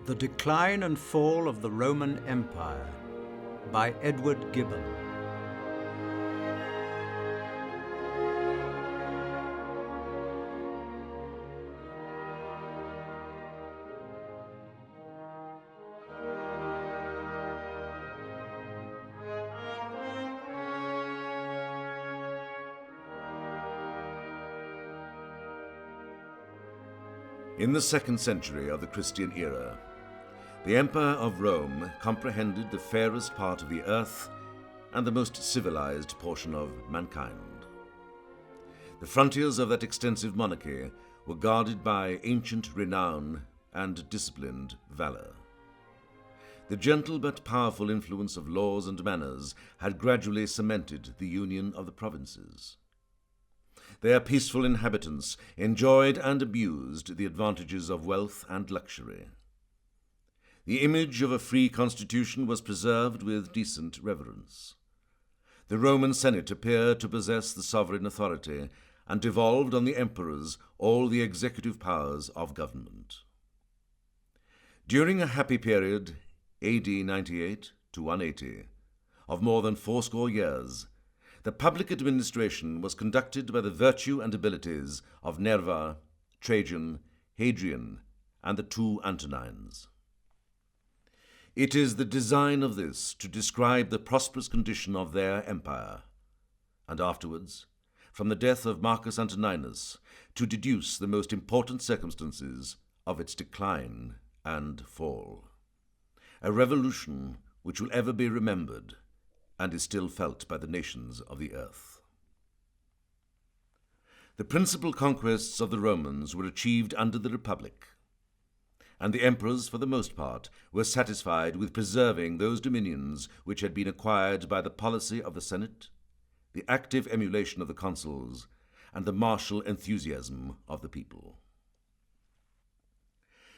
The Decline and Fall of the Roman Empire by Edward Gibbon. In the 2nd century of the Christian era, the Empire of Rome comprehended the fairest part of the earth and the most civilized portion of mankind. The frontiers of that extensive monarchy were guarded by ancient renown and disciplined valor. The gentle but powerful influence of laws and manners had gradually cemented the union of the provinces. Their peaceful inhabitants enjoyed and abused the advantages of wealth and luxury. The image of a free constitution was preserved with decent reverence. The Roman Senate appeared to possess the sovereign authority and devolved on the emperors all the executive powers of government. During a happy period, AD 98 to 180, of more than fourscore years, the public administration was conducted by the virtue and abilities of Nerva, Trajan, Hadrian, and the two Antonines. It is the design of this to describe the prosperous condition of their empire, and afterwards, from the death of Marcus Antoninus, to deduce the most important circumstances of its decline and fall. A revolution which will ever be remembered and is still felt by the nations of the earth. The principal conquests of the Romans were achieved under the Republic, and the emperors, for the most part, were satisfied with preserving those dominions which had been acquired by the policy of the Senate, the active emulation of the consuls, and the martial enthusiasm of the people.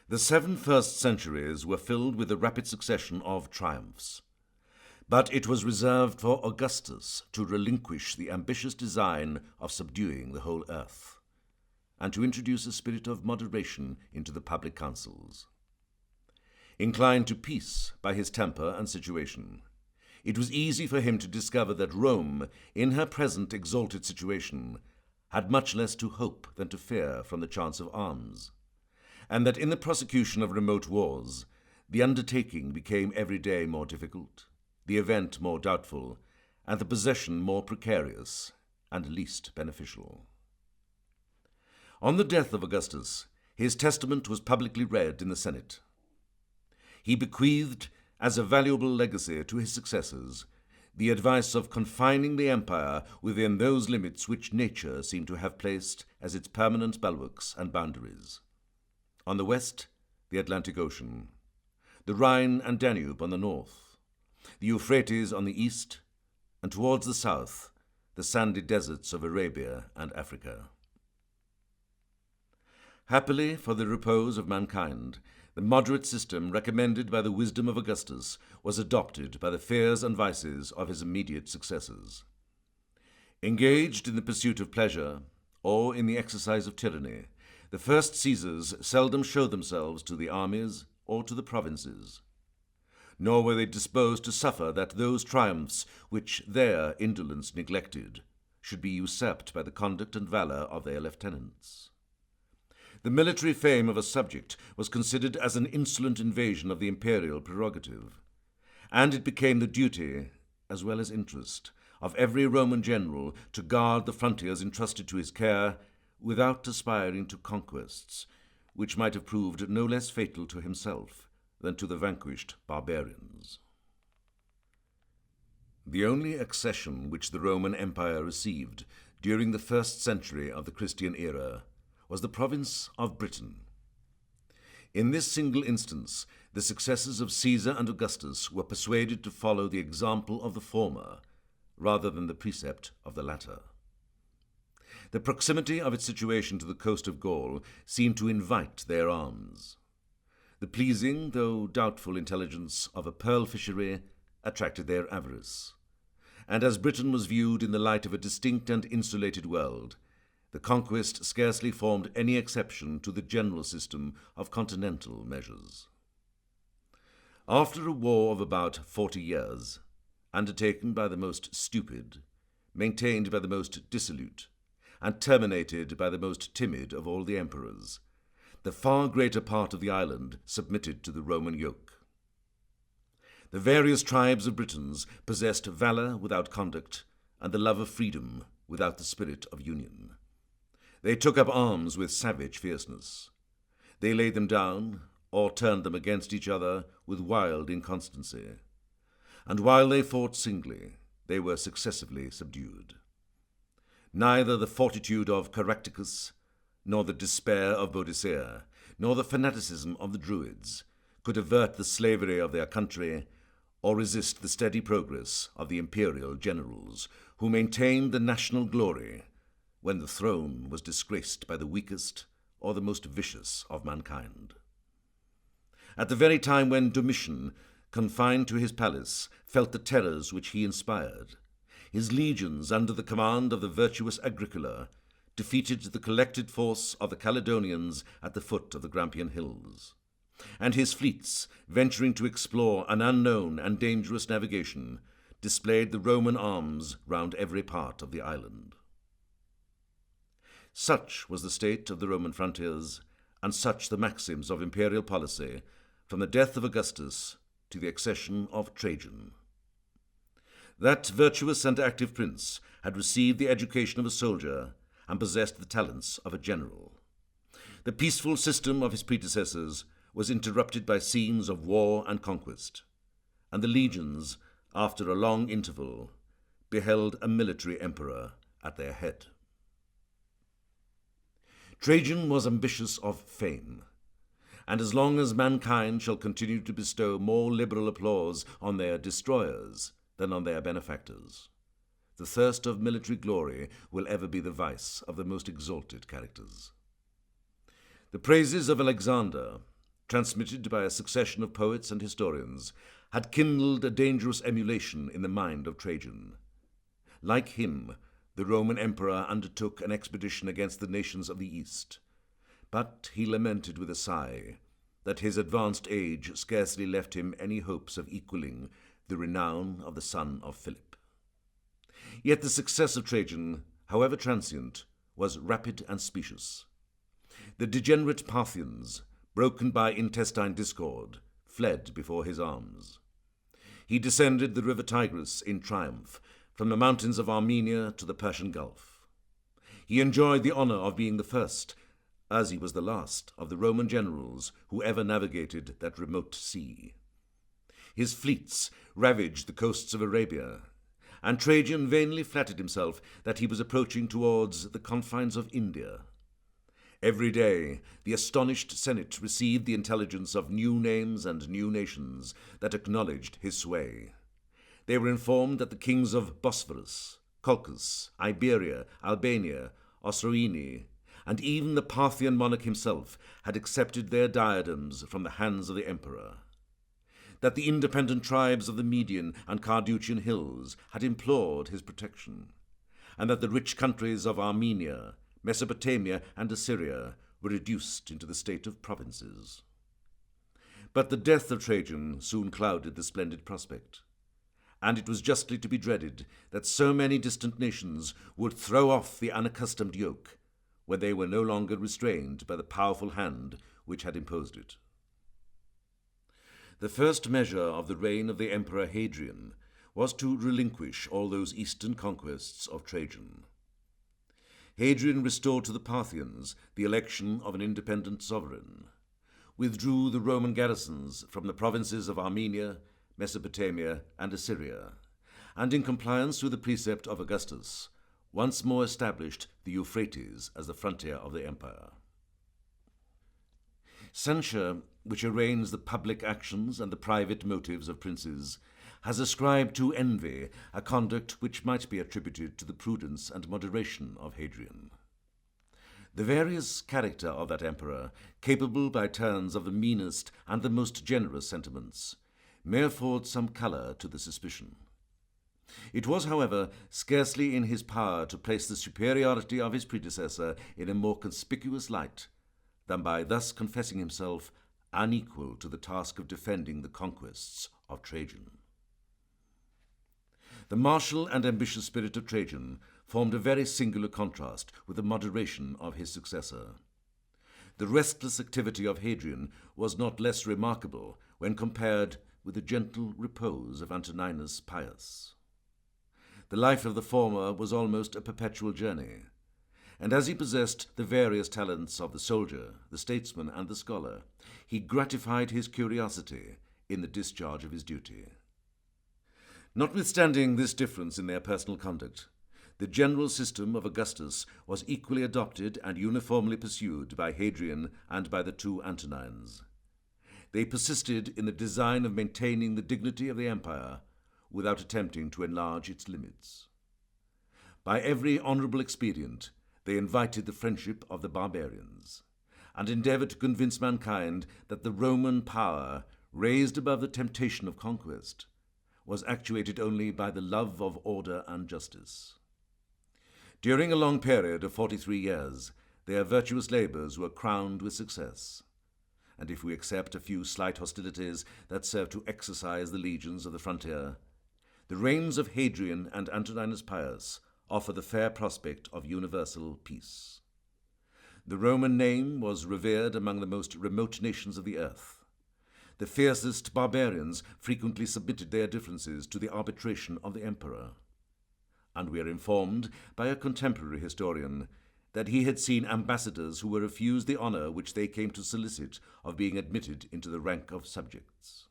The 7 first centuries were filled with a rapid succession of triumphs, but it was reserved for Augustus to relinquish the ambitious design of subduing the whole earth, and to introduce a spirit of moderation into the public councils. Inclined to peace by his temper and situation, it was easy for him to discover that Rome, in her present exalted situation, had much less to hope than to fear from the chance of arms, and that in the prosecution of remote wars, the undertaking became every day more difficult, the event more doubtful, and the possession more precarious and least beneficial. On the death of Augustus, his testament was publicly read in the Senate. He bequeathed, as a valuable legacy to his successors, the advice of confining the empire within those limits which nature seemed to have placed as its permanent bulwarks and boundaries. On the west, the Atlantic Ocean, the Rhine and Danube on the north, the Euphrates on the east, and towards the south, the sandy deserts of Arabia and Africa. Happily for the repose of mankind, the moderate system recommended by the wisdom of Augustus was adopted by the fears and vices of his immediate successors. Engaged in the pursuit of pleasure, or in the exercise of tyranny, the first Caesars seldom showed themselves to the armies or to the provinces. Nor were they disposed to suffer that those triumphs which their indolence neglected should be usurped by the conduct and valor of their lieutenants. The military fame of a subject was considered as an insolent invasion of the imperial prerogative, and it became the duty, as well as interest, of every Roman general to guard the frontiers entrusted to his care without aspiring to conquests, which might have proved no less fatal to himself than to the vanquished barbarians. The only accession which the Roman Empire received during the 1st century of the Christian era was the province of Britain. In this single instance, the successors of Caesar and Augustus were persuaded to follow the example of the former, rather than the precept of the latter. The proximity of its situation to the coast of Gaul seemed to invite their arms. The pleasing, though doubtful, intelligence of a pearl fishery attracted their avarice, and as Britain was viewed in the light of a distinct and insulated world, the conquest scarcely formed any exception to the general system of continental measures. After a war of about 40 years, undertaken by the most stupid, maintained by the most dissolute, and terminated by the most timid of all the emperors, the far greater part of the island submitted to the Roman yoke. The various tribes of Britons possessed valour without conduct, and the love of freedom without the spirit of union. They took up arms with savage fierceness. They laid them down, or turned them against each other with wild inconstancy. And while they fought singly, they were successively subdued. Neither the fortitude of Caractacus, nor the despair of Boadicea, nor the fanaticism of the Druids could avert the slavery of their country or resist the steady progress of the imperial generals, who maintained the national glory when the throne was disgraced by the weakest or the most vicious of mankind. At the very time when Domitian, confined to his palace, felt the terrors which he inspired, his legions, under the command of the virtuous Agricola, defeated the collected force of the Caledonians at the foot of the Grampian hills, and his fleets, venturing to explore an unknown and dangerous navigation, displayed the Roman arms round every part of the island. Such was the state of the Roman frontiers, and such the maxims of imperial policy, from the death of Augustus to the accession of Trajan. That virtuous and active prince had received the education of a soldier and possessed the talents of a general. The peaceful system of his predecessors was interrupted by scenes of war and conquest, and the legions, after a long interval, beheld a military emperor at their head. Trajan was ambitious of fame, and as long as mankind shall continue to bestow more liberal applause on their destroyers than on their benefactors, the thirst of military glory will ever be the vice of the most exalted characters. The praises of Alexander, transmitted by a succession of poets and historians, had kindled a dangerous emulation in the mind of Trajan. Like him, the Roman emperor undertook an expedition against the nations of the East, but he lamented with a sigh that his advanced age scarcely left him any hopes of equalling the renown of the son of Philip. Yet the success of Trajan, however transient, was rapid and specious. The degenerate Parthians, broken by intestine discord, fled before his arms. He descended the river Tigris in triumph, from the mountains of Armenia to the Persian Gulf. He enjoyed the honor of being the first, as he was the last, of the Roman generals who ever navigated that remote sea. His fleets ravaged the coasts of Arabia, and Trajan vainly flattered himself that he was approaching towards the confines of India. Every day, the astonished Senate received the intelligence of new names and new nations that acknowledged his sway. They were informed that the kings of Bosphorus, Colchis, Iberia, Albania, Osroene, and even the Parthian monarch himself had accepted their diadems from the hands of the emperor. That the independent tribes of the Median and Carduchian hills had implored his protection, and that the rich countries of Armenia, Mesopotamia, and Assyria were reduced into the state of provinces. But the death of Trajan soon clouded the splendid prospect, and it was justly to be dreaded that so many distant nations would throw off the unaccustomed yoke when they were no longer restrained by the powerful hand which had imposed it. The first measure of the reign of the Emperor Hadrian was to relinquish all those eastern conquests of Trajan. Hadrian restored to the Parthians the election of an independent sovereign, withdrew the Roman garrisons from the provinces of Armenia, Mesopotamia, and Assyria, and in compliance with the precept of Augustus, once more established the Euphrates as the frontier of the empire. Censure, which arraigns the public actions and the private motives of princes, has ascribed to envy a conduct which might be attributed to the prudence and moderation of Hadrian. The various character of that emperor, capable by turns of the meanest and the most generous sentiments, may afford some colour to the suspicion. It was, however, scarcely in his power to place the superiority of his predecessor in a more conspicuous light than by thus confessing himself unequal to the task of defending the conquests of Trajan. The martial and ambitious spirit of Trajan formed a very singular contrast with the moderation of his successor. The restless activity of Hadrian was not less remarkable when compared with the gentle repose of Antoninus Pius. The life of the former was almost a perpetual journey, and as he possessed the various talents of the soldier, the statesman, and the scholar, he gratified his curiosity in the discharge of his duty. Notwithstanding this difference in their personal conduct, the general system of Augustus was equally adopted and uniformly pursued by Hadrian and by the two Antonines. They persisted in the design of maintaining the dignity of the empire without attempting to enlarge its limits. By every honorable expedient, they invited the friendship of the barbarians, and endeavored to convince mankind that the Roman power, raised above the temptation of conquest, was actuated only by the love of order and justice. During a long period of 43 years, their virtuous labors were crowned with success, and if we accept a few slight hostilities that served to exercise the legions of the frontier, the reigns of Hadrian and Antoninus Pius offer the fair prospect of universal peace. The Roman name was revered among the most remote nations of the earth. The fiercest barbarians frequently submitted their differences to the arbitration of the emperor, and we are informed by a contemporary historian that he had seen ambassadors who were refused the honor which they came to solicit of being admitted into the rank of subjects.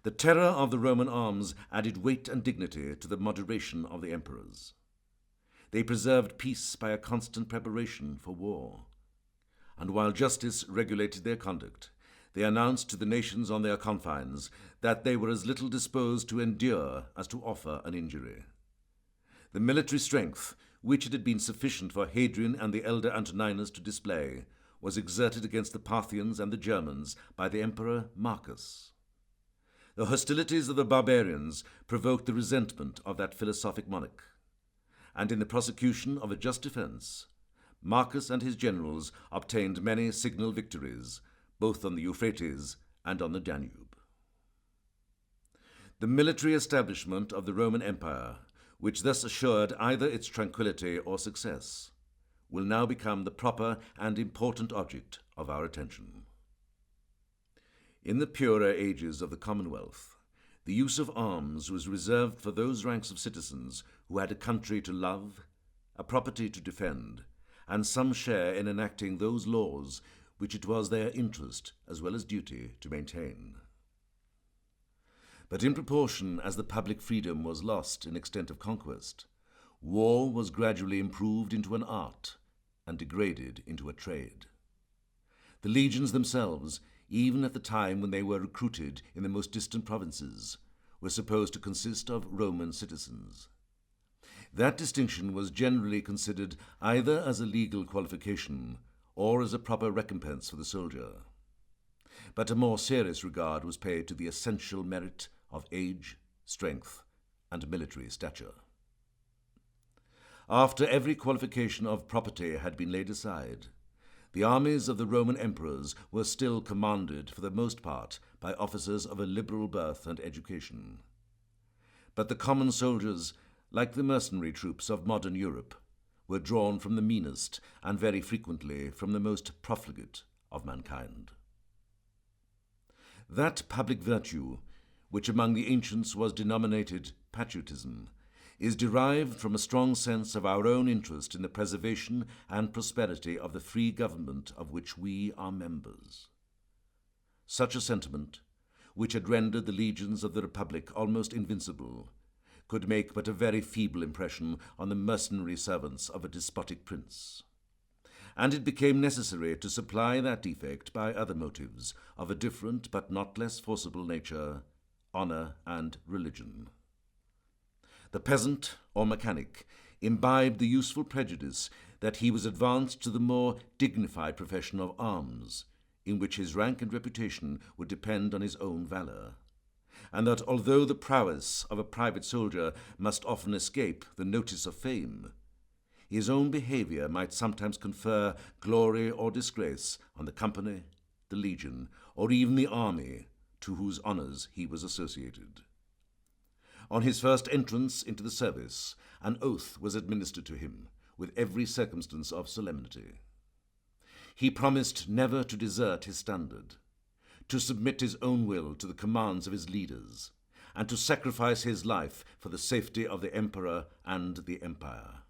The terror of the Roman arms added weight and dignity to the moderation of the emperors. They preserved peace by a constant preparation for war, and while justice regulated their conduct, they announced to the nations on their confines that they were as little disposed to endure as to offer an injury. The military strength, which it had been sufficient for Hadrian and the elder Antoninus to display, was exerted against the Parthians and the Germans by the emperor Marcus. The hostilities of the barbarians provoked the resentment of that philosophic monarch, and in the prosecution of a just defense, Marcus and his generals obtained many signal victories, both on the Euphrates and on the Danube. The military establishment of the Roman Empire, which thus assured either its tranquility or success, will now become the proper and important object of our attention. In the purer ages of the Commonwealth, the use of arms was reserved for those ranks of citizens who had a country to love, a property to defend, and some share in enacting those laws which it was their interest as well as duty to maintain. But in proportion as the public freedom was lost in extent of conquest, war was gradually improved into an art and degraded into a trade. The legions themselves, even at the time when they were recruited in the most distant provinces, were supposed to consist of Roman citizens. That distinction was generally considered either as a legal qualification or as a proper recompense for the soldier. But a more serious regard was paid to the essential merit of age, strength, and military stature. After every qualification of property had been laid aside, the armies of the Roman emperors were still commanded for the most part by officers of a liberal birth and education. But the common soldiers, like the mercenary troops of modern Europe, were drawn from the meanest and very frequently from the most profligate of mankind. That public virtue, which among the ancients was denominated patriotism, is derived from a strong sense of our own interest in the preservation and prosperity of the free government of which we are members. Such a sentiment, which had rendered the legions of the Republic almost invincible, could make but a very feeble impression on the mercenary servants of a despotic prince, and it became necessary to supply that defect by other motives of a different but not less forcible nature, honor and religion. The peasant or mechanic imbibed the useful prejudice that he was advanced to the more dignified profession of arms, in which his rank and reputation would depend on his own valor, and that although the prowess of a private soldier must often escape the notice of fame, his own behavior might sometimes confer glory or disgrace on the company, the legion, or even the army to whose honours he was associated. On his first entrance into the service, an oath was administered to him, with every circumstance of solemnity. He promised never to desert his standard, to submit his own will to the commands of his leaders, and to sacrifice his life for the safety of the emperor and the empire.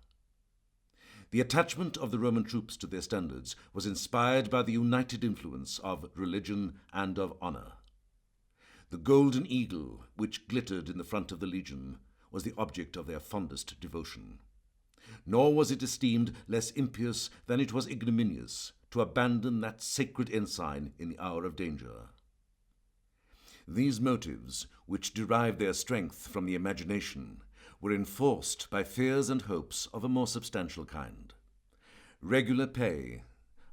The attachment of the Roman troops to their standards was inspired by the united influence of religion and of honour. The golden eagle, which glittered in the front of the legion, was the object of their fondest devotion. Nor was it esteemed less impious than it was ignominious to abandon that sacred ensign in the hour of danger. These motives, which derived their strength from the imagination, were enforced by fears and hopes of a more substantial kind. Regular pay,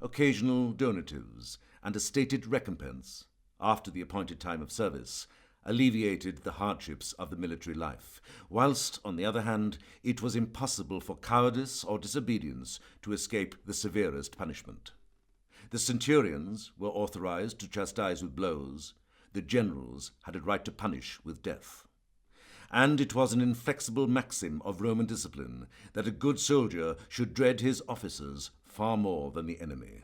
occasional donatives, and a stated recompense, after the appointed time of service, alleviated the hardships of the military life, whilst, on the other hand, it was impossible for cowardice or disobedience to escape the severest punishment. The centurions were authorized to chastise with blows, the generals had a right to punish with death. And it was an inflexible maxim of Roman discipline that a good soldier should dread his officers far more than the enemy.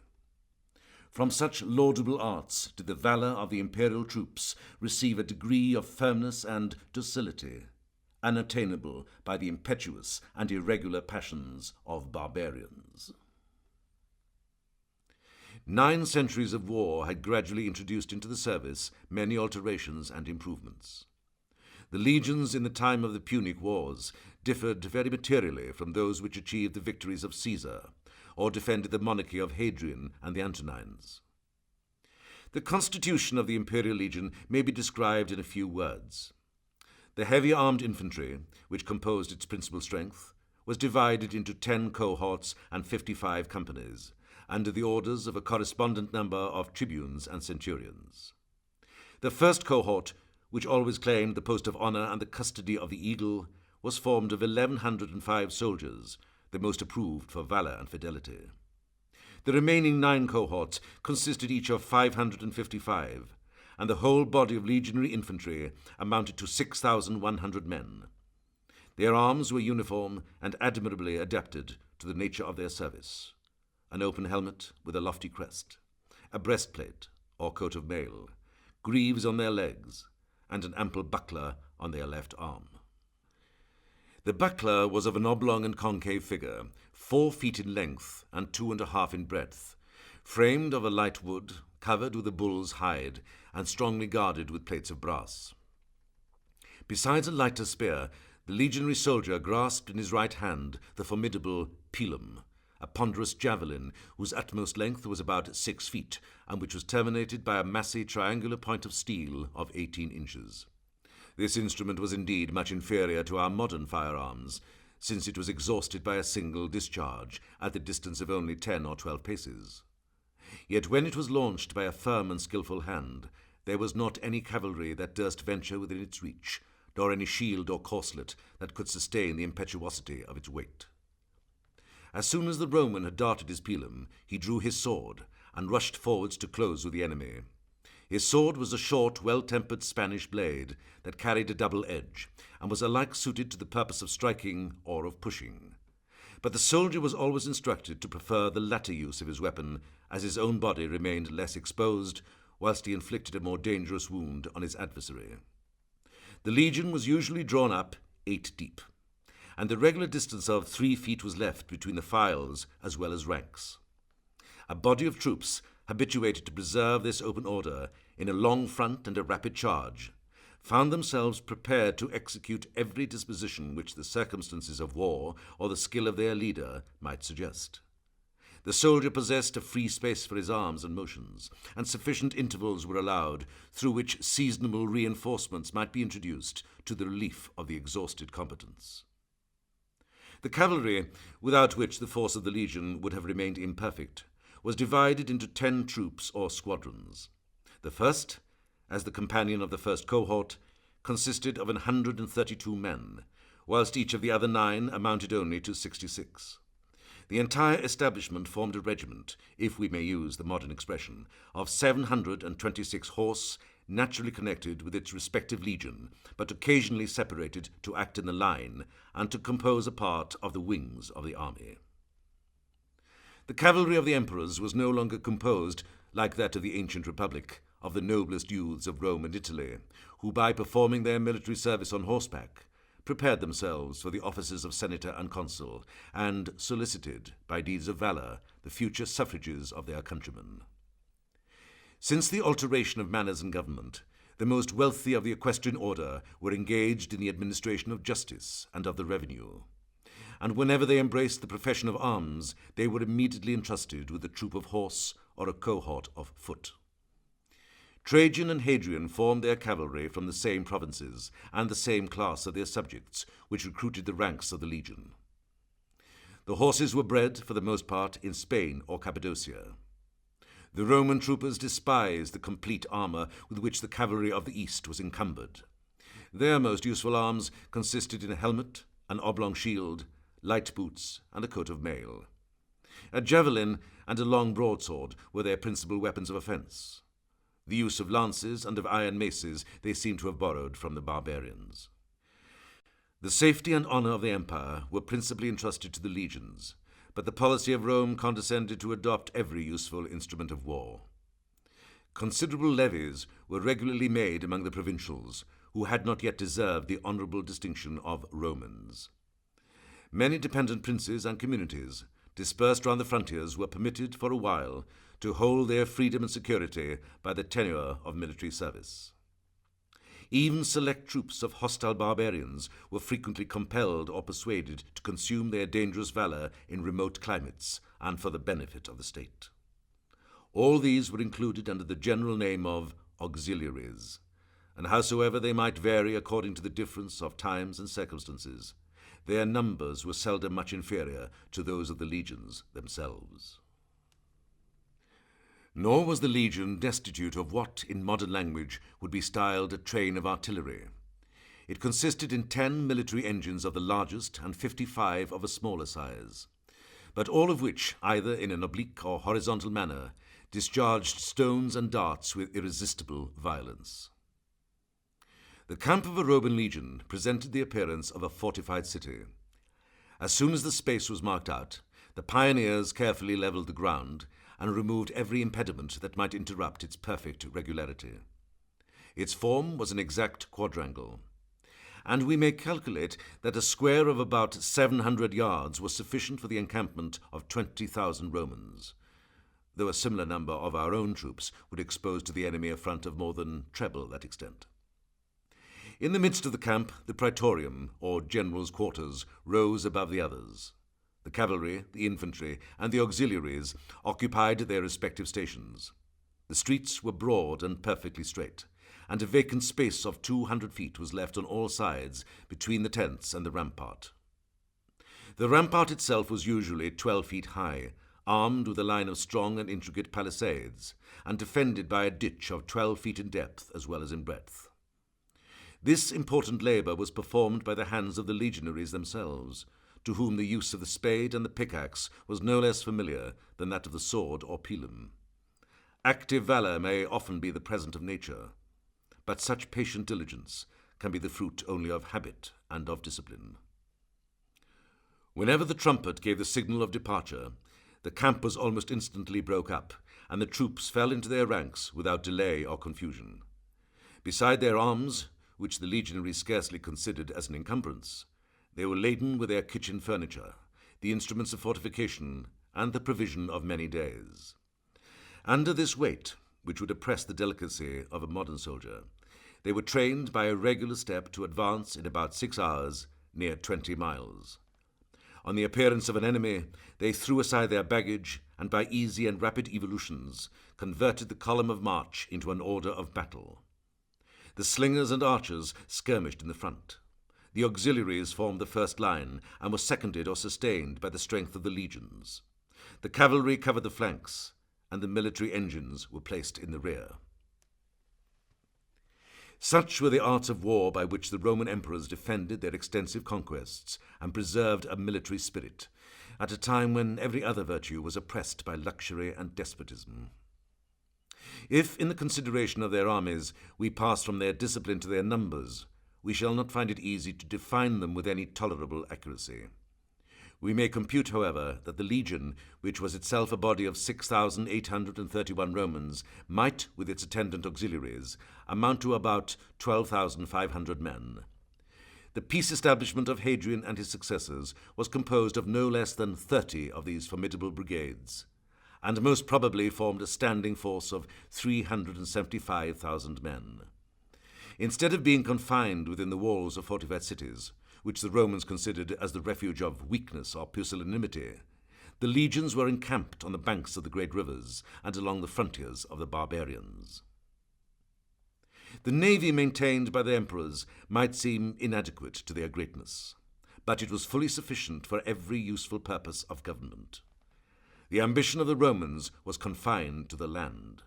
From such laudable arts did the valour of the imperial troops receive a degree of firmness and docility, unattainable by the impetuous and irregular passions of barbarians. 9 centuries of war had gradually introduced into the service many alterations and improvements. The legions in the time of the Punic Wars differed very materially from those which achieved the victories of Caesar, or defended the monarchy of Hadrian and the Antonines. The constitution of the Imperial Legion may be described in a few words. The heavy armed infantry, which composed its principal strength, was divided into 10 cohorts and 55 companies, under the orders of a correspondent number of tribunes and centurions. The first cohort, which always claimed the post of honour and the custody of the eagle, was formed of 1,105 soldiers, the most approved for valour and fidelity. The remaining 9 cohorts consisted each of 555, and the whole body of legionary infantry amounted to 6,100 men. Their arms were uniform and admirably adapted to the nature of their service: an open helmet with a lofty crest, a breastplate or coat of mail, greaves on their legs, and an ample buckler on their left arm. The buckler was of an oblong and concave figure, 4 feet in length and 2.5 in breadth, framed of a light wood, covered with a bull's hide, and strongly guarded with plates of brass. Besides a lighter spear, the legionary soldier grasped in his right hand the formidable pilum, a ponderous javelin whose utmost length was about 6 feet, and which was terminated by a massy triangular point of steel of 18 inches. This instrument was indeed much inferior to our modern firearms, since it was exhausted by a single discharge at the distance of only 10 or 12 paces. Yet when it was launched by a firm and skilful hand, there was not any cavalry that durst venture within its reach, nor any shield or corselet that could sustain the impetuosity of its weight. As soon as the Roman had darted his pilum, he drew his sword and rushed forwards to close with the enemy. His sword was a short, well-tempered Spanish blade that carried a double edge, and was alike suited to the purpose of striking or of pushing. But the soldier was always instructed to prefer the latter use of his weapon, as his own body remained less exposed, whilst he inflicted a more dangerous wound on his adversary. The legion was usually drawn up 8 deep, and the regular distance of 3 feet was left between the files as well as ranks. A body of troops, habituated to preserve this open order in a long front and a rapid charge, found themselves prepared to execute every disposition which the circumstances of war or the skill of their leader might suggest. The soldier possessed a free space for his arms and motions, and sufficient intervals were allowed through which seasonable reinforcements might be introduced to the relief of the exhausted combatants. The cavalry, without which the force of the legion would have remained imperfect, was divided into 10 troops or squadrons. The first, as the companion of the first cohort, consisted of 132 men, whilst each of the other 9 amounted only to 66. The entire establishment formed a regiment, if we may use the modern expression, of 726 horse, naturally connected with its respective legion, but occasionally separated to act in the line and to compose a part of the wings of the army. The cavalry of the emperors was no longer composed, like that of the ancient republic, of the noblest youths of Rome and Italy, who by performing their military service on horseback prepared themselves for the offices of senator and consul, and solicited, by deeds of valour, the future suffrages of their countrymen. Since the alteration of manners and government, the most wealthy of the equestrian order were engaged in the administration of justice and of the revenue, and whenever they embraced the profession of arms, they were immediately entrusted with a troop of horse or a cohort of foot. Trajan and Hadrian formed their cavalry from the same provinces and the same class of their subjects, which recruited the ranks of the legion. The horses were bred, for the most part, in Spain or Cappadocia. The Roman troopers despised the complete armour with which the cavalry of the East was encumbered. Their most useful arms consisted in a helmet, an oblong shield, light boots, and a coat of mail. A javelin and a long broadsword were their principal weapons of offence. The use of lances and of iron maces they seem to have borrowed from the barbarians. The safety and honour of the empire were principally entrusted to the legions, but the policy of Rome condescended to adopt every useful instrument of war. Considerable levies were regularly made among the provincials, who had not yet deserved the honourable distinction of Romans. Many dependent princes and communities, dispersed round the frontiers, were permitted for a while to hold their freedom and security by the tenure of military service. Even select troops of hostile barbarians were frequently compelled or persuaded to consume their dangerous valour in remote climates and for the benefit of the state. All these were included under the general name of auxiliaries, and howsoever they might vary according to the difference of times and circumstances, their numbers were seldom much inferior to those of the legions themselves. Nor was the legion destitute of what, in modern language, would be styled a train of artillery. It consisted in 10 military engines of the largest and 55 of a smaller size, but all of which, either in an oblique or horizontal manner, discharged stones and darts with irresistible violence. The camp of a Roman legion presented the appearance of a fortified city. As soon as the space was marked out, the pioneers carefully levelled the ground and removed every impediment that might interrupt its perfect regularity. Its form was an exact quadrangle, and we may calculate that a square of about 700 yards was sufficient for the encampment of 20,000 Romans, though a similar number of our own troops would expose to the enemy a front of more than treble that extent. In the midst of the camp, the praetorium, or general's quarters, rose above the others. The cavalry, the infantry, and the auxiliaries occupied their respective stations. The streets were broad and perfectly straight, and a vacant space of 200 feet was left on all sides between the tents and the rampart. The rampart itself was usually 12 feet high, armed with a line of strong and intricate palisades, and defended by a ditch of 12 feet in depth as well as in breadth. This important labour was performed by the hands of the legionaries themselves, to whom the use of the spade and the pickaxe was no less familiar than that of the sword or pilum. Active valour may often be the present of nature, but such patient diligence can be the fruit only of habit and of discipline. Whenever the trumpet gave the signal of departure, the camp was almost instantly broke up, and the troops fell into their ranks without delay or confusion. Beside their arms, which the legionaries scarcely considered as an encumbrance, they were laden with their kitchen furniture, the instruments of fortification, and the provision of many days. Under this weight, which would oppress the delicacy of a modern soldier, they were trained by a regular step to advance in about 6 hours, near 20 miles. On the appearance of an enemy, they threw aside their baggage, and by easy and rapid evolutions converted the column of march into an order of battle. The slingers and archers skirmished in the front. The auxiliaries formed the first line and were seconded or sustained by the strength of the legions. The cavalry covered the flanks, and the military engines were placed in the rear. Such were the arts of war by which the Roman emperors defended their extensive conquests and preserved a military spirit, at a time when every other virtue was oppressed by luxury and despotism. If, in the consideration of their armies, we pass from their discipline to their numbers, we shall not find it easy to define them with any tolerable accuracy. We may compute, however, that the legion, which was itself a body of 6,831 Romans, might, with its attendant auxiliaries, amount to about 12,500 men. The peace establishment of Hadrian and his successors was composed of no less than 30 of these formidable brigades, and most probably formed a standing force of 375,000 men. Instead of being confined within the walls of fortified cities, which the Romans considered as the refuge of weakness or pusillanimity, the legions were encamped on the banks of the great rivers and along the frontiers of the barbarians. The navy maintained by the emperors might seem inadequate to their greatness, but it was fully sufficient for every useful purpose of government. The ambition of the Romans was confined to the land,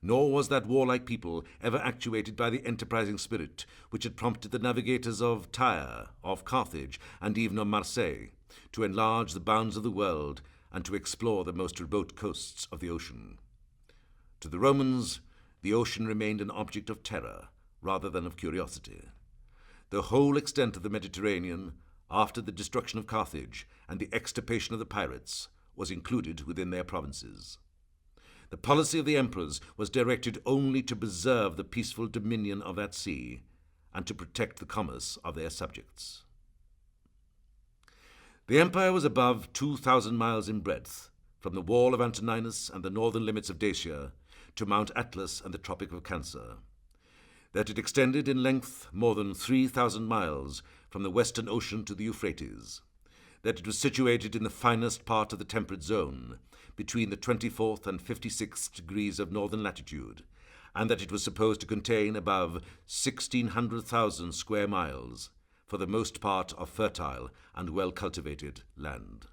nor was that warlike people ever actuated by the enterprising spirit which had prompted the navigators of Tyre, of Carthage, and even of Marseille to enlarge the bounds of the world and to explore the most remote coasts of the ocean. To the Romans, the ocean remained an object of terror rather than of curiosity. The whole extent of the Mediterranean, after the destruction of Carthage and the extirpation of the pirates, was included within their provinces. The policy of the emperors was directed only to preserve the peaceful dominion of that sea and to protect the commerce of their subjects. The empire was above 2,000 miles in breadth, from the wall of Antoninus and the northern limits of Dacia to Mount Atlas and the Tropic of Cancer. That it extended in length more than 3,000 miles from the Western Ocean to the Euphrates. That it was situated in the finest part of the temperate zone, between the 24th and 56th degrees of northern latitude, and that it was supposed to contain above 1,600,000 square miles, for the most part of fertile and well-cultivated land.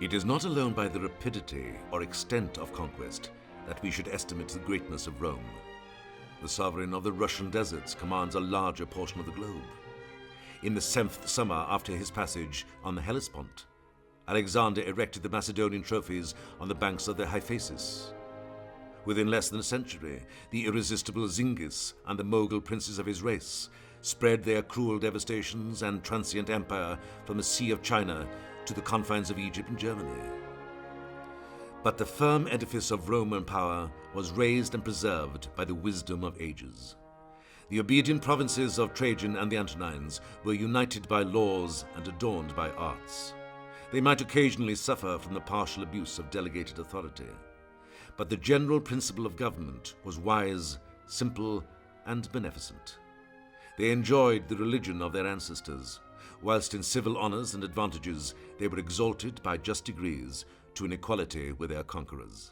It is not alone by the rapidity or extent of conquest that we should estimate the greatness of Rome. The sovereign of the Russian deserts commands a larger portion of the globe. In the 7th summer after his passage on the Hellespont, Alexander erected the Macedonian trophies on the banks of the Hyphasis. Within less than a century, the irresistible Zingis and the Mughal princes of his race spread their cruel devastations and transient empire from the Sea of China to the confines of Egypt and Germany. But the firm edifice of Roman power was raised and preserved by the wisdom of ages. The obedient provinces of Trajan and the Antonines were united by laws and adorned by arts. They might occasionally suffer from the partial abuse of delegated authority, but the general principle of government was wise, simple, and beneficent. They enjoyed the religion of their ancestors, whilst in civil honours and advantages they were exalted by just degrees to an equality with their conquerors.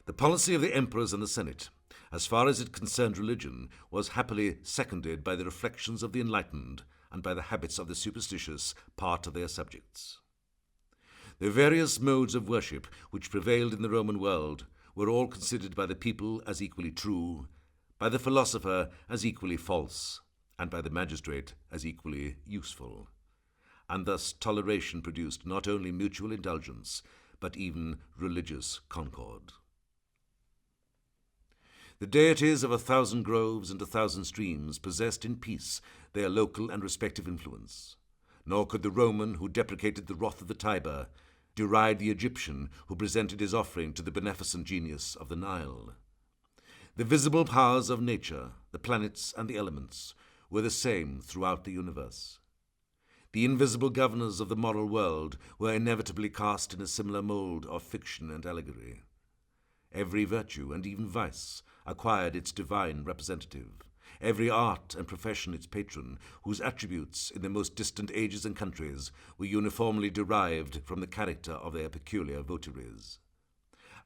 The policy of the emperors and the Senate, as far as it concerned religion, was happily seconded by the reflections of the enlightened and by the habits of the superstitious part of their subjects. The various modes of worship which prevailed in the Roman world were all considered by the people as equally true, by the philosopher as equally false, and by the magistrate as equally useful. And thus toleration produced not only mutual indulgence, but even religious concord. The deities of 1,000 groves and 1,000 streams possessed in peace their local and respective influence, nor could the Roman who deprecated the wrath of the Tiber deride the Egyptian who presented his offering to the beneficent genius of the Nile. The visible powers of nature, the planets and the elements, were the same throughout the universe. The invisible governors of the moral world were inevitably cast in a similar mould of fiction and allegory. Every virtue and even vice acquired its divine representative. every art and profession its patron, whose attributes in the most distant ages and countries were uniformly derived from the character of their peculiar votaries.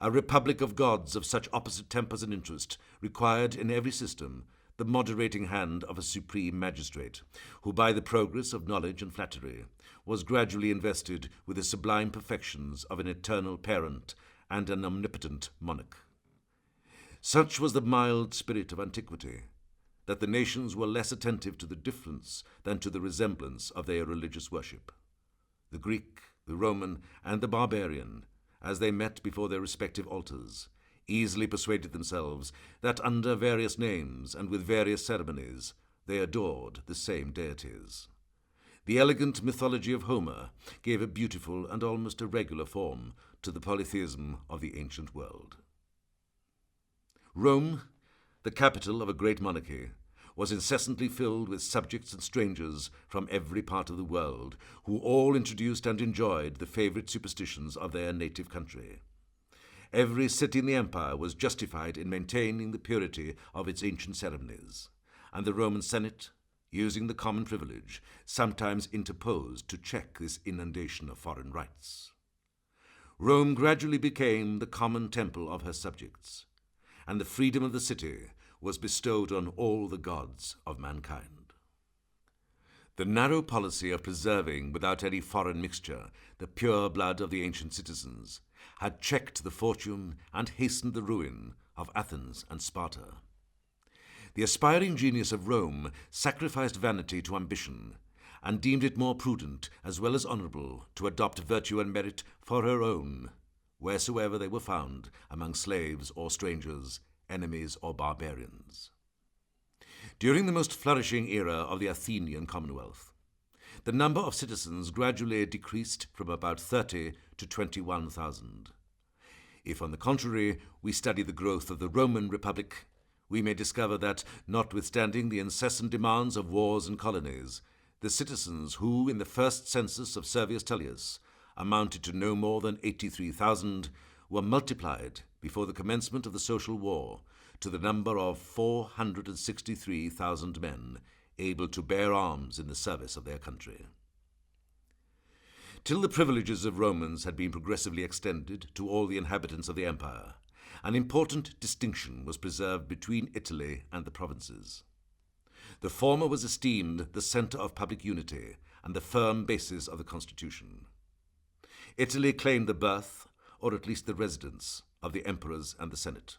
A republic of gods of such opposite tempers and interest required in every system the moderating hand of a supreme magistrate, who by the progress of knowledge and flattery was gradually invested with the sublime perfections of an eternal parent and an omnipotent monarch. Such was the mild spirit of antiquity, that the nations were less attentive to the difference than to the resemblance of their religious worship. The Greek, the Roman, and the barbarian, as they met before their respective altars, easily persuaded themselves that under various names and with various ceremonies they adored the same deities. The elegant mythology of Homer gave a beautiful and almost irregular form to the polytheism of the ancient world. Rome, the capital of a great monarchy, was incessantly filled with subjects and strangers from every part of the world, who all introduced and enjoyed the favourite superstitions of their native country. Every city in the empire was justified in maintaining the purity of its ancient ceremonies, and the Roman Senate, using the common privilege, sometimes interposed to check this inundation of foreign rites. Rome gradually became the common temple of her subjects, and the freedom of the city was bestowed on all the gods of mankind. The narrow policy of preserving without any foreign mixture the pure blood of the ancient citizens had checked the fortune and hastened the ruin of Athens and Sparta. The aspiring genius of Rome sacrificed vanity to ambition, and deemed it more prudent as well as honourable to adopt virtue and merit for her own, wheresoever they were found, among slaves or strangers, enemies or barbarians. During the most flourishing era of the Athenian Commonwealth, the number of citizens gradually decreased from about 30 to 21,000. If, on the contrary, we study the growth of the Roman Republic, we may discover that, notwithstanding the incessant demands of wars and colonies, the citizens who, in the first census of Servius Tullius, amounted to no more than 83,000, were multiplied before the commencement of the social war to the number of 463,000 men able to bear arms in the service of their country. Till the privileges of Romans had been progressively extended to all the inhabitants of the empire, an important distinction was preserved between Italy and the provinces. The former was esteemed the centre of public unity and the firm basis of the constitution. Italy claimed the birth, or at least the residence, of the emperors and the Senate.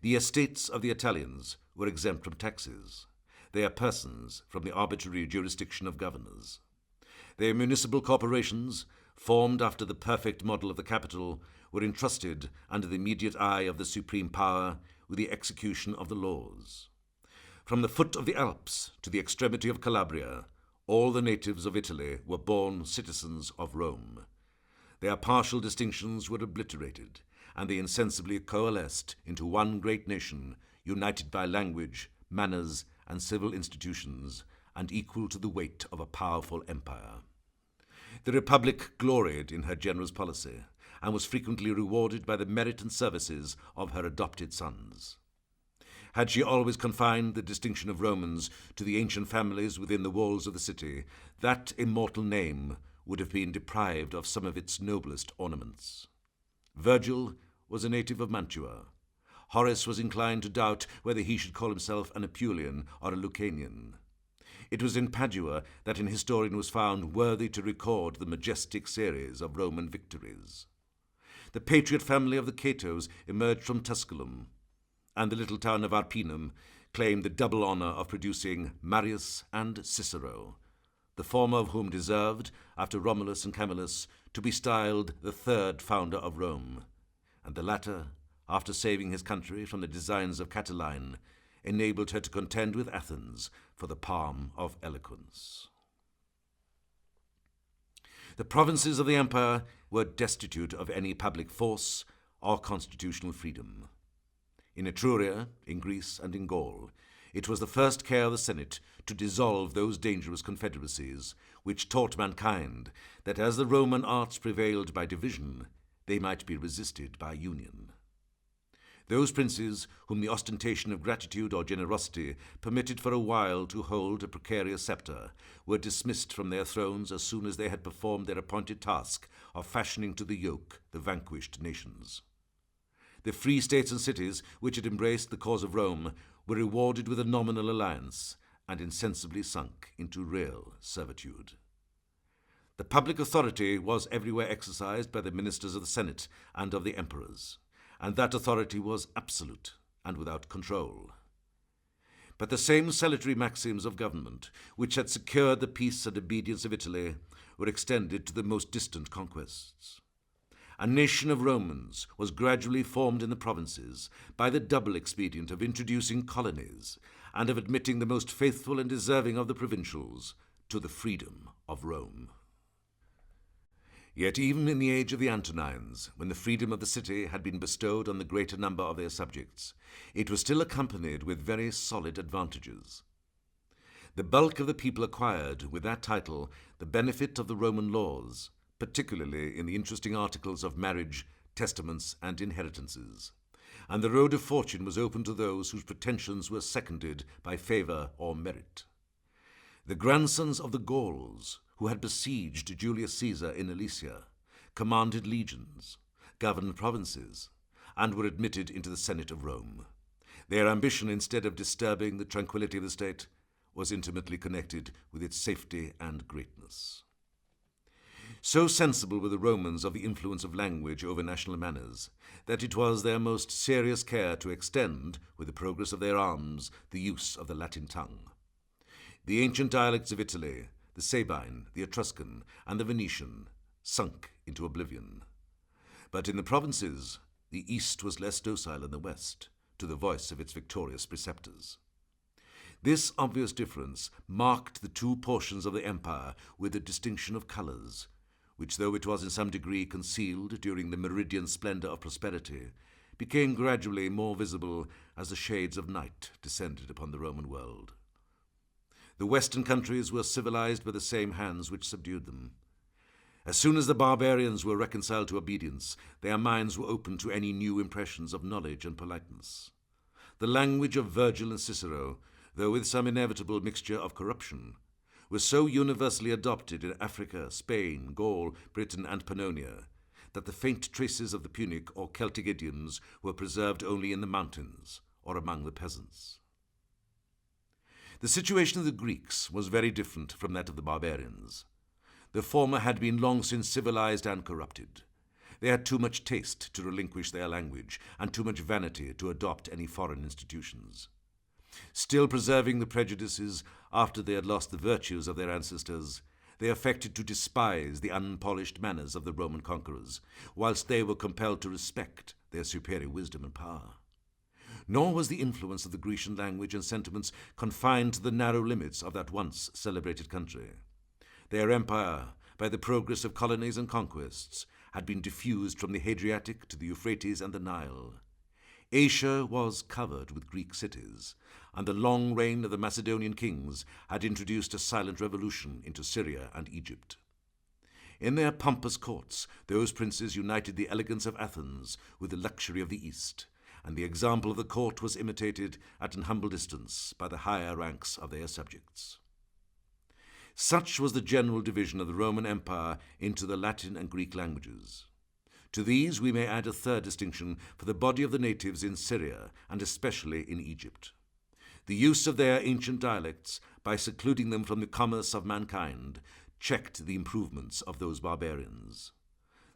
The estates of the Italians were exempt from taxes, their persons from the arbitrary jurisdiction of governors. Their municipal corporations, formed after the perfect model of the capital, were entrusted under the immediate eye of the supreme power with the execution of the laws. From the foot of the Alps to the extremity of Calabria, all the natives of Italy were born citizens of Rome. Their partial distinctions were obliterated, and they insensibly coalesced into one great nation, united by language, manners, and civil institutions, and equal to the weight of a powerful empire. The Republic gloried in her generous policy, and was frequently rewarded by the merit and services of her adopted sons. Had she always confined the distinction of Romans to the ancient families within the walls of the city, that immortal name would have been deprived of some of its noblest ornaments. Virgil was a native of Mantua. Horace was inclined to doubt whether he should call himself an Apulian or a Lucanian. It was in Padua that an historian was found worthy to record the majestic series of Roman victories. The patriot family of the Catos emerged from Tusculum, and the little town of Arpinum claimed the double honour of producing Marius and Cicero, the former of whom deserved, after Romulus and Camillus, to be styled the third founder of Rome, and the latter, after saving his country from the designs of Catiline, enabled her to contend with Athens for the palm of eloquence. The provinces of the empire were destitute of any public force or constitutional freedom. In Etruria, in Greece, and in Gaul, it was the first care of the Senate to dissolve those dangerous confederacies which taught mankind that as the Roman arts prevailed by division, they might be resisted by union. Those princes whom the ostentation of gratitude or generosity permitted for a while to hold a precarious sceptre were dismissed from their thrones as soon as they had performed their appointed task of fashioning to the yoke the vanquished nations. The free states and cities which had embraced the cause of Rome were rewarded with a nominal alliance and insensibly sunk into real servitude. The public authority was everywhere exercised by the ministers of the Senate and of the emperors, and that authority was absolute and without control. But the same salutary maxims of government which had secured the peace and obedience of Italy were extended to the most distant conquests. A nation of Romans was gradually formed in the provinces by the double expedient of introducing colonies and of admitting the most faithful and deserving of the provincials to the freedom of Rome. Yet even in the age of the Antonines, when the freedom of the city had been bestowed on the greater number of their subjects, it was still accompanied with very solid advantages. The bulk of the people acquired, with that title, the benefit of the Roman laws, particularly in the interesting articles of marriage, testaments, and inheritances, and the road of fortune was open to those whose pretensions were seconded by favour or merit. The grandsons of the Gauls, who had besieged Julius Caesar in Alesia, commanded legions, governed provinces, and were admitted into the Senate of Rome. Their ambition, instead of disturbing the tranquillity of the state, was intimately connected with its safety and greatness. So sensible were the Romans of the influence of language over national manners, that it was their most serious care to extend, with the progress of their arms, the use of the Latin tongue. The ancient dialects of Italy, the Sabine, the Etruscan, and the Venetian, sunk into oblivion. But in the provinces, the East was less docile than the West, to the voice of its victorious preceptors. This obvious difference marked the two portions of the empire with a distinction of colours, which, though it was in some degree concealed during the meridian splendour of prosperity, became gradually more visible as the shades of night descended upon the Roman world. The western countries were civilized by the same hands which subdued them. As soon as the barbarians were reconciled to obedience, their minds were open to any new impressions of knowledge and politeness. The language of Virgil and Cicero, though with some inevitable mixture of corruption, was so universally adopted in Africa, Spain, Gaul, Britain, and Pannonia, that the faint traces of the Punic or Celtic idioms were preserved only in the mountains or among the peasants. The situation of the Greeks was very different from that of the barbarians. The former had been long since civilized and corrupted. They had too much taste to relinquish their language, and too much vanity to adopt any foreign institutions. Still preserving the prejudices after they had lost the virtues of their ancestors, they affected to despise the unpolished manners of the Roman conquerors, whilst they were compelled to respect their superior wisdom and power. Nor was the influence of the Grecian language and sentiments confined to the narrow limits of that once celebrated country. Their empire, by the progress of colonies and conquests, had been diffused from the Hadriatic to the Euphrates and the Nile. Asia was covered with Greek cities, and the long reign of the Macedonian kings had introduced a silent revolution into Syria and Egypt. In their pompous courts, those princes united the elegance of Athens with the luxury of the East, and the example of the court was imitated at an humble distance by the higher ranks of their subjects. Such was the general division of the Roman Empire into the Latin and Greek languages. To these we may add a third distinction for the body of the natives in Syria, and especially in Egypt. The use of their ancient dialects, by secluding them from the commerce of mankind, checked the improvements of those barbarians.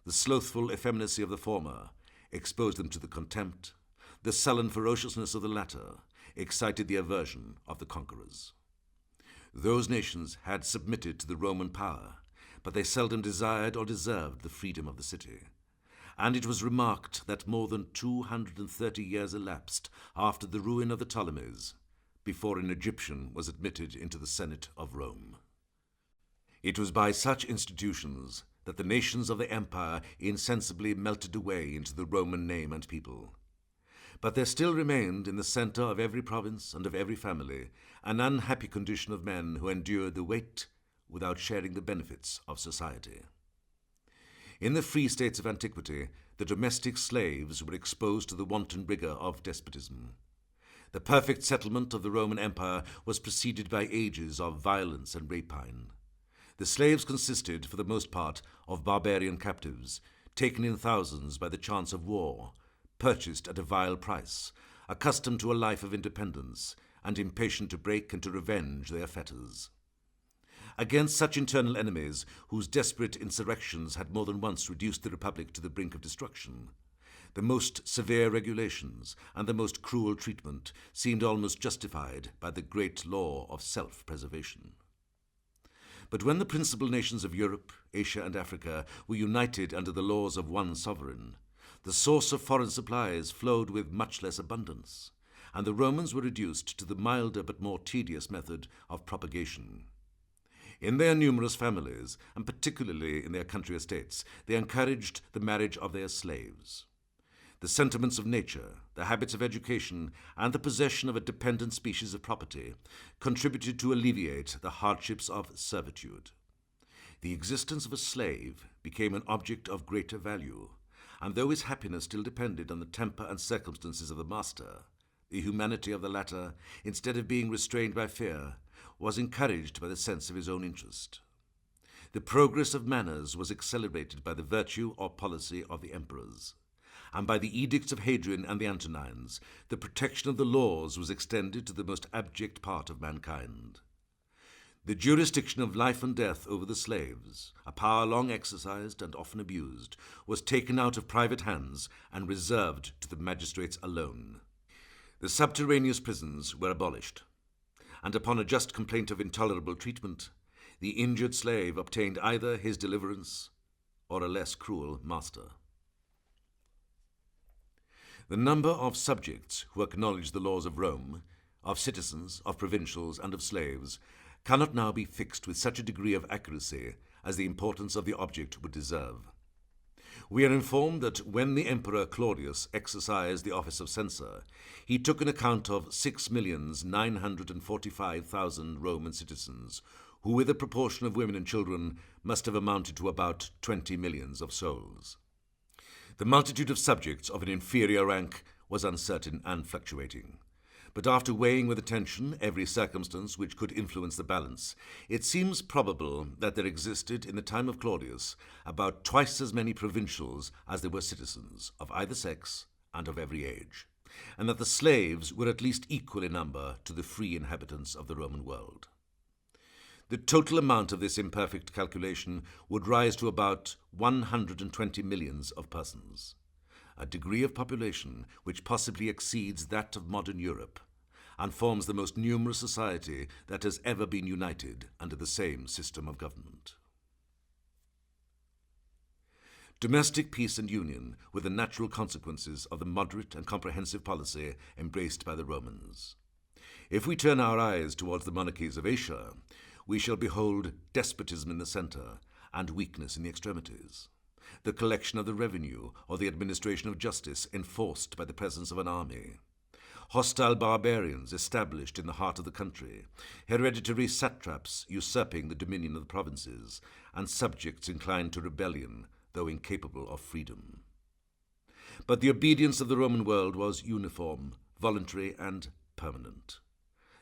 The slothful effeminacy of the former exposed them to the contempt. The sullen ferociousness of the latter excited the aversion of the conquerors. Those nations had submitted to the Roman power, but they seldom desired or deserved the freedom of the city. And it was remarked that more than 230 years elapsed after the ruin of the Ptolemies before an Egyptian was admitted into the Senate of Rome. It was by such institutions that the nations of the empire insensibly melted away into the Roman name and people. But there still remained in the centre of every province and of every family an unhappy condition of men who endured the weight without sharing the benefits of society. In the free states of antiquity, the domestic slaves were exposed to the wanton rigor of despotism. The perfect settlement of the Roman Empire was preceded by ages of violence and rapine. The slaves consisted, for the most part, of barbarian captives, taken in thousands by the chance of war, purchased at a vile price, accustomed to a life of independence, and impatient to break and to revenge their fetters. Against such internal enemies, whose desperate insurrections had more than once reduced the Republic to the brink of destruction, the most severe regulations and the most cruel treatment seemed almost justified by the great law of self-preservation. But when the principal nations of Europe, Asia, and Africa were united under the laws of one sovereign, the source of foreign supplies flowed with much less abundance, and the Romans were reduced to the milder but more tedious method of propagation. In their numerous families, and particularly in their country estates, they encouraged the marriage of their slaves. The sentiments of nature, the habits of education, and the possession of a dependent species of property contributed to alleviate the hardships of servitude. The existence of a slave became an object of greater value, and though his happiness still depended on the temper and circumstances of the master, the humanity of the latter, instead of being restrained by fear, was encouraged by the sense of his own interest. The progress of manners was accelerated by the virtue or policy of the emperors, and by the edicts of Hadrian and the Antonines, the protection of the laws was extended to the most abject part of mankind. The jurisdiction of life and death over the slaves, a power long exercised and often abused, was taken out of private hands and reserved to the magistrates alone. The subterraneous prisons were abolished, and upon a just complaint of intolerable treatment, the injured slave obtained either his deliverance or a less cruel master. The number of subjects who acknowledged the laws of Rome, of citizens, of provincials, and of slaves, cannot now be fixed with such a degree of accuracy as the importance of the object would deserve. We are informed that when the Emperor Claudius exercised the office of censor, he took an account of 6,945,000 Roman citizens, who with a proportion of women and children must have amounted to about 20 millions of souls. The multitude of subjects of an inferior rank was uncertain and fluctuating. But after weighing with attention every circumstance which could influence the balance, it seems probable that there existed in the time of Claudius about twice as many provincials as there were citizens, of either sex and of every age, and that the slaves were at least equal in number to the free inhabitants of the Roman world. The total amount of this imperfect calculation would rise to about 120 millions of persons, a degree of population which possibly exceeds that of modern Europe, and forms the most numerous society that has ever been united under the same system of government. Domestic peace and union were the natural consequences of the moderate and comprehensive policy embraced by the Romans. If we turn our eyes towards the monarchies of Asia, we shall behold despotism in the centre and weakness in the extremities, the collection of the revenue or the administration of justice enforced by the presence of an army, hostile barbarians established in the heart of the country, hereditary satraps usurping the dominion of the provinces, and subjects inclined to rebellion, though incapable of freedom. But the obedience of the Roman world was uniform, voluntary, and permanent.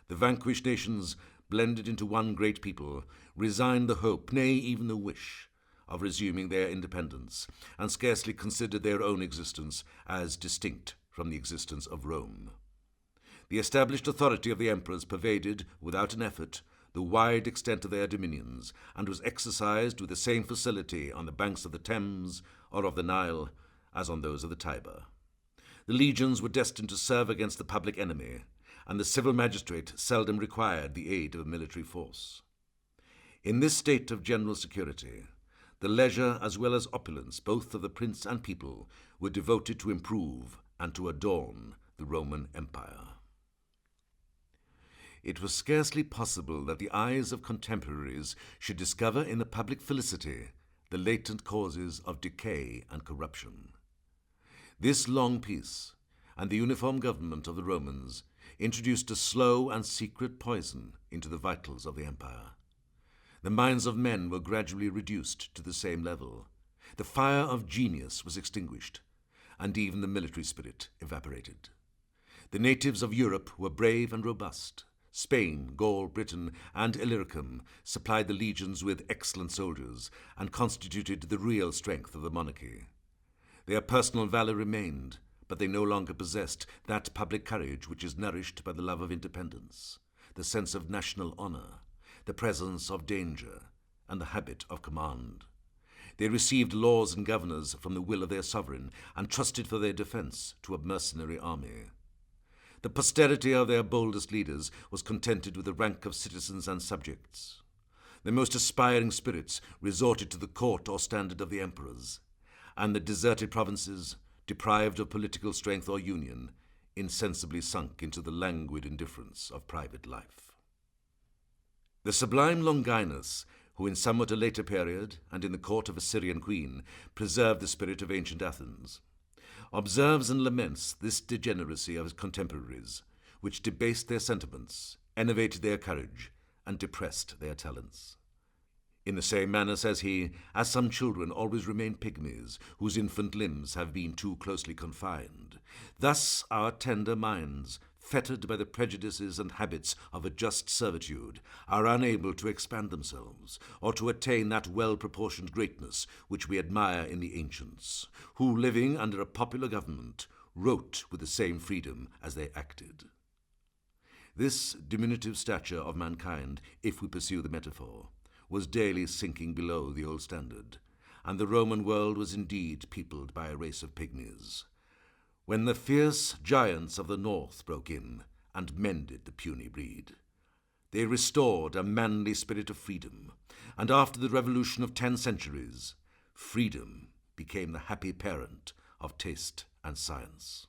The vanquished nations, blended into one great people, resigned the hope, nay, even the wish, of resuming their independence, and scarcely considered their own existence as distinct from the existence of Rome. The established authority of the emperors pervaded, without an effort, the wide extent of their dominions, and was exercised with the same facility on the banks of the Thames or of the Nile as on those of the Tiber. The legions were destined to serve against the public enemy, and the civil magistrate seldom required the aid of a military force. In this state of general security, the leisure as well as opulence, both of the prince and people, were devoted to improve and to adorn the Roman Empire. It was scarcely possible that the eyes of contemporaries should discover in the public felicity the latent causes of decay and corruption. This long peace and the uniform government of the Romans introduced a slow and secret poison into the vitals of the empire. The minds of men were gradually reduced to the same level. The fire of genius was extinguished, and even the military spirit evaporated. The natives of Europe were brave and robust. Spain, Gaul, Britain, and Illyricum supplied the legions with excellent soldiers and constituted the real strength of the monarchy. Their personal valor remained, but they no longer possessed that public courage which is nourished by the love of independence, the sense of national honor, the presence of danger, and the habit of command. They received laws and governors from the will of their sovereign and trusted for their defense to a mercenary army. The posterity of their boldest leaders was contented with the rank of citizens and subjects. The most aspiring spirits resorted to the court or standard of the emperors, and the deserted provinces, deprived of political strength or union, insensibly sunk into the languid indifference of private life. The sublime Longinus, who in somewhat a later period, and in the court of a Syrian queen, preserved the spirit of ancient Athens, observes and laments this degeneracy of his contemporaries, which debased their sentiments, enervated their courage, and depressed their talents. In the same manner, says he, as some children always remain pygmies, whose infant limbs have been too closely confined, thus our tender minds, fettered by the prejudices and habits of a just servitude, are unable to expand themselves, or to attain that well-proportioned greatness which we admire in the ancients, who, living under a popular government, wrote with the same freedom as they acted. This diminutive stature of mankind, if we pursue the metaphor, was daily sinking below the old standard, and the Roman world was indeed peopled by a race of pygmies, when the fierce giants of the north broke in and mended the puny breed. They restored a manly spirit of freedom, and after the revolution of 10 centuries, freedom became the happy parent of taste and science.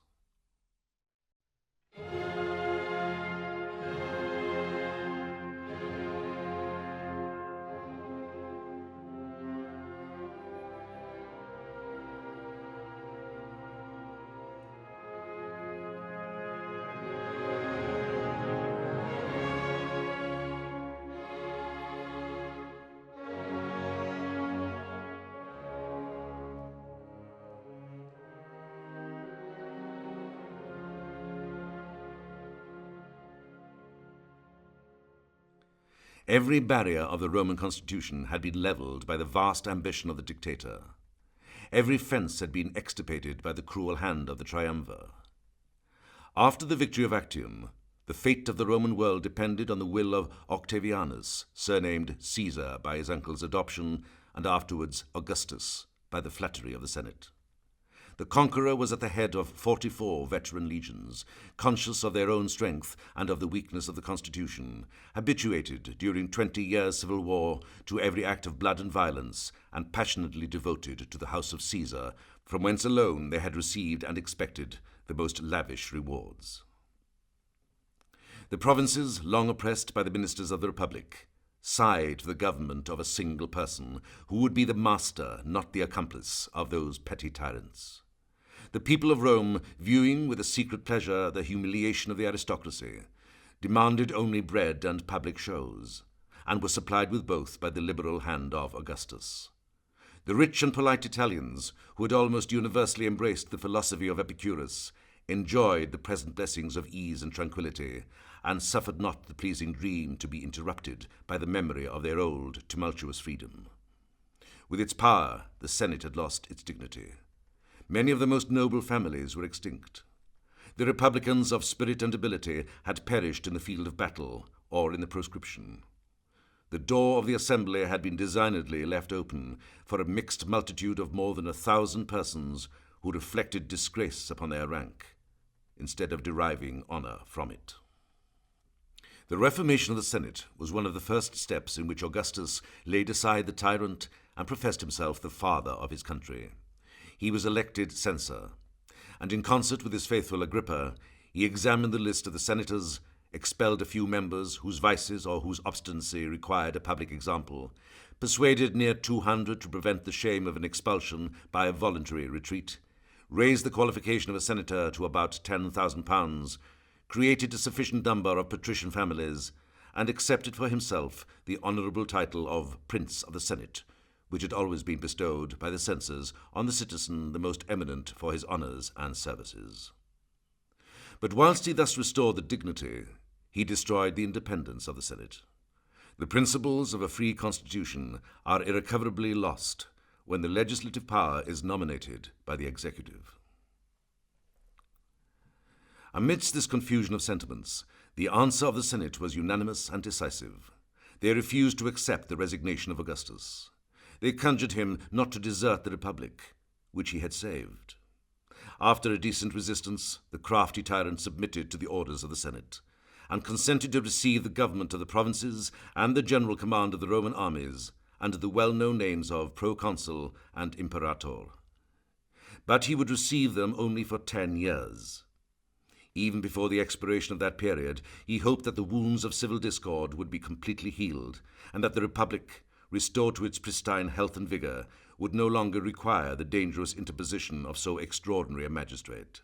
Every barrier of the Roman constitution had been leveled by the vast ambition of the dictator. Every fence had been extirpated by the cruel hand of the triumvir. After the victory of Actium, the fate of the Roman world depended on the will of Octavianus, surnamed Caesar by his uncle's adoption, and afterwards Augustus by the flattery of the Senate. The conqueror was at the head of 44 veteran legions, conscious of their own strength and of the weakness of the constitution, habituated during 20 years' civil war to every act of blood and violence, and passionately devoted to the house of Caesar, from whence alone they had received and expected the most lavish rewards. The provinces, long oppressed by the ministers of the Republic, sighed for the government of a single person who would be the master, not the accomplice, of those petty tyrants. The people of Rome, viewing with a secret pleasure the humiliation of the aristocracy, demanded only bread and public shows, and were supplied with both by the liberal hand of Augustus. The rich and polite Italians, who had almost universally embraced the philosophy of Epicurus, enjoyed the present blessings of ease and tranquillity, and suffered not the pleasing dream to be interrupted by the memory of their old tumultuous freedom. With its power, the Senate had lost its dignity. Many of the most noble families were extinct. The republicans of spirit and ability had perished in the field of battle or in the proscription. The door of the assembly had been designedly left open for a mixed multitude of more than 1,000 persons who reflected disgrace upon their rank, instead of deriving honor from it. The reformation of the Senate was one of the first steps in which Augustus laid aside the tyrant and professed himself the father of his country. He was elected censor, and in concert with his faithful Agrippa, he examined the list of the senators, expelled a few members whose vices or whose obstinacy required a public example, persuaded near 200 to prevent the shame of an expulsion by a voluntary retreat, raised the qualification of a senator to about £10,000, created a sufficient number of patrician families, and accepted for himself the honorable title of Prince of the Senate, which had always been bestowed by the censors on the citizen the most eminent for his honours and services. But whilst he thus restored the dignity, he destroyed the independence of the Senate. The principles of a free constitution are irrecoverably lost when the legislative power is nominated by the executive. Amidst this confusion of sentiments, the answer of the Senate was unanimous and decisive. They refused to accept the resignation of Augustus. They conjured him not to desert the Republic, which he had saved. After a decent resistance, the crafty tyrant submitted to the orders of the Senate, and consented to receive the government of the provinces and the general command of the Roman armies under the well-known names of proconsul and imperator. But he would receive them only for 10 years. Even before the expiration of that period, he hoped that the wounds of civil discord would be completely healed, and that the Republic, restored to its pristine health and vigour, would no longer require the dangerous interposition of so extraordinary a magistrate.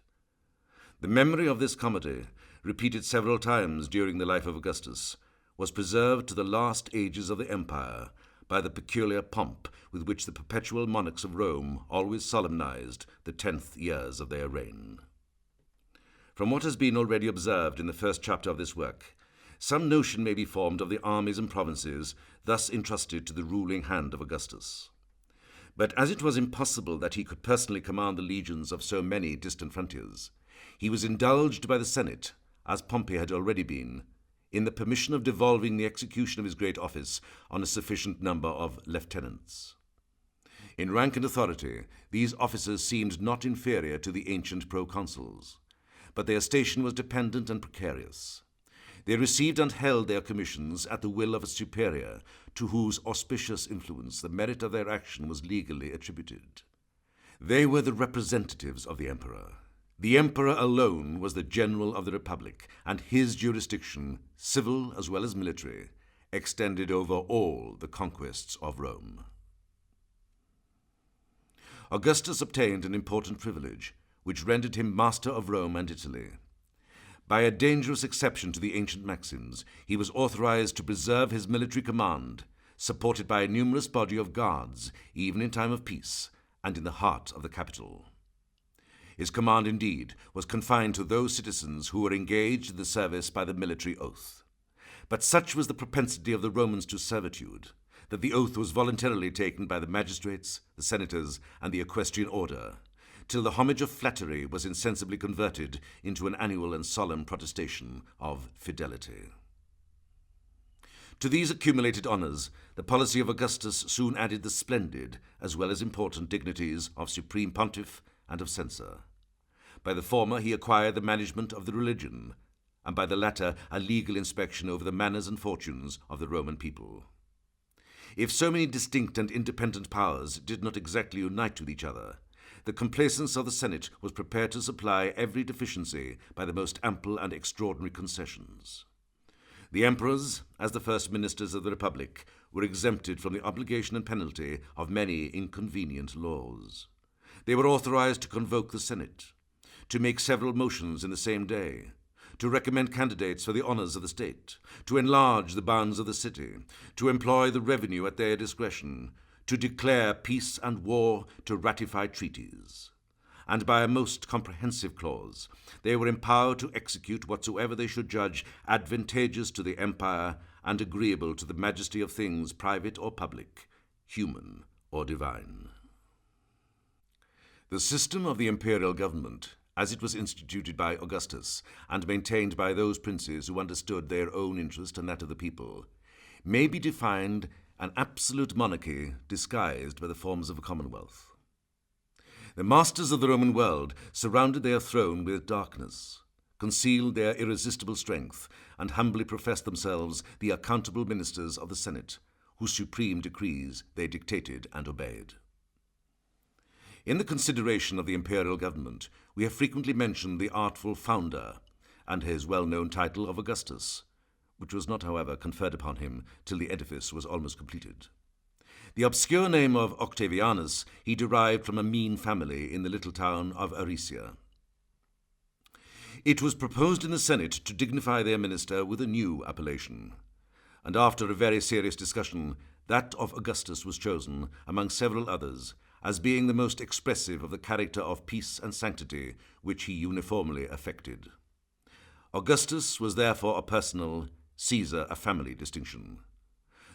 The memory of this comedy, repeated several times during the life of Augustus, was preserved to the last ages of the empire by the peculiar pomp with which the perpetual monarchs of Rome always solemnized the 10th years of their reign. From what has been already observed in the first chapter of this work, some notion may be formed of the armies and provinces thus entrusted to the ruling hand of Augustus. But as it was impossible that he could personally command the legions of so many distant frontiers, he was indulged by the Senate, as Pompey had already been, in the permission of devolving the execution of his great office on a sufficient number of lieutenants. In rank and authority, these officers seemed not inferior to the ancient proconsuls, but their station was dependent and precarious. They received and held their commissions at the will of a superior, to whose auspicious influence the merit of their action was legally attributed. They were the representatives of the emperor. The emperor alone was the general of the Republic, and his jurisdiction, civil as well as military, extended over all the conquests of Rome. Augustus obtained an important privilege, which rendered him master of Rome and Italy. By a dangerous exception to the ancient maxims, he was authorized to preserve his military command, supported by a numerous body of guards, even in time of peace, and in the heart of the capital. His command, indeed, was confined to those citizens who were engaged in the service by the military oath. But such was the propensity of the Romans to servitude, that the oath was voluntarily taken by the magistrates, the senators, and the equestrian order, till the homage of flattery was insensibly converted into an annual and solemn protestation of fidelity. To these accumulated honours, the policy of Augustus soon added the splendid as well as important dignities of supreme pontiff and of censor. By the former he acquired the management of the religion, and by the latter a legal inspection over the manners and fortunes of the Roman people. If so many distinct and independent powers did not exactly unite with each other, the complaisance of the Senate was prepared to supply every deficiency by the most ample and extraordinary concessions. The emperors, as the first ministers of the Republic, were exempted from the obligation and penalty of many inconvenient laws. They were authorized to convoke the Senate, to make several motions in the same day, to recommend candidates for the honors of the state, to enlarge the bounds of the city, to employ the revenue at their discretion, to declare peace and war, to ratify treaties. And by a most comprehensive clause, they were empowered to execute whatsoever they should judge advantageous to the empire and agreeable to the majesty of things private or public, human or divine. The system of the imperial government, as it was instituted by Augustus and maintained by those princes who understood their own interest and that of the people, may be defined an absolute monarchy disguised by the forms of a commonwealth. The masters of the Roman world surrounded their throne with darkness, concealed their irresistible strength, and humbly professed themselves the accountable ministers of the Senate, whose supreme decrees they dictated and obeyed. In the consideration of the imperial government, we have frequently mentioned the artful founder and his well-known title of Augustus, which was not, however, conferred upon him till the edifice was almost completed. The obscure name of Octavianus he derived from a mean family in the little town of Aricia. It was proposed in the Senate to dignify their minister with a new appellation, and after a very serious discussion, That of Augustus was chosen, among several others, as being the most expressive of the character of peace and sanctity which he uniformly affected. Augustus was therefore a personal, Caesar a family distinction.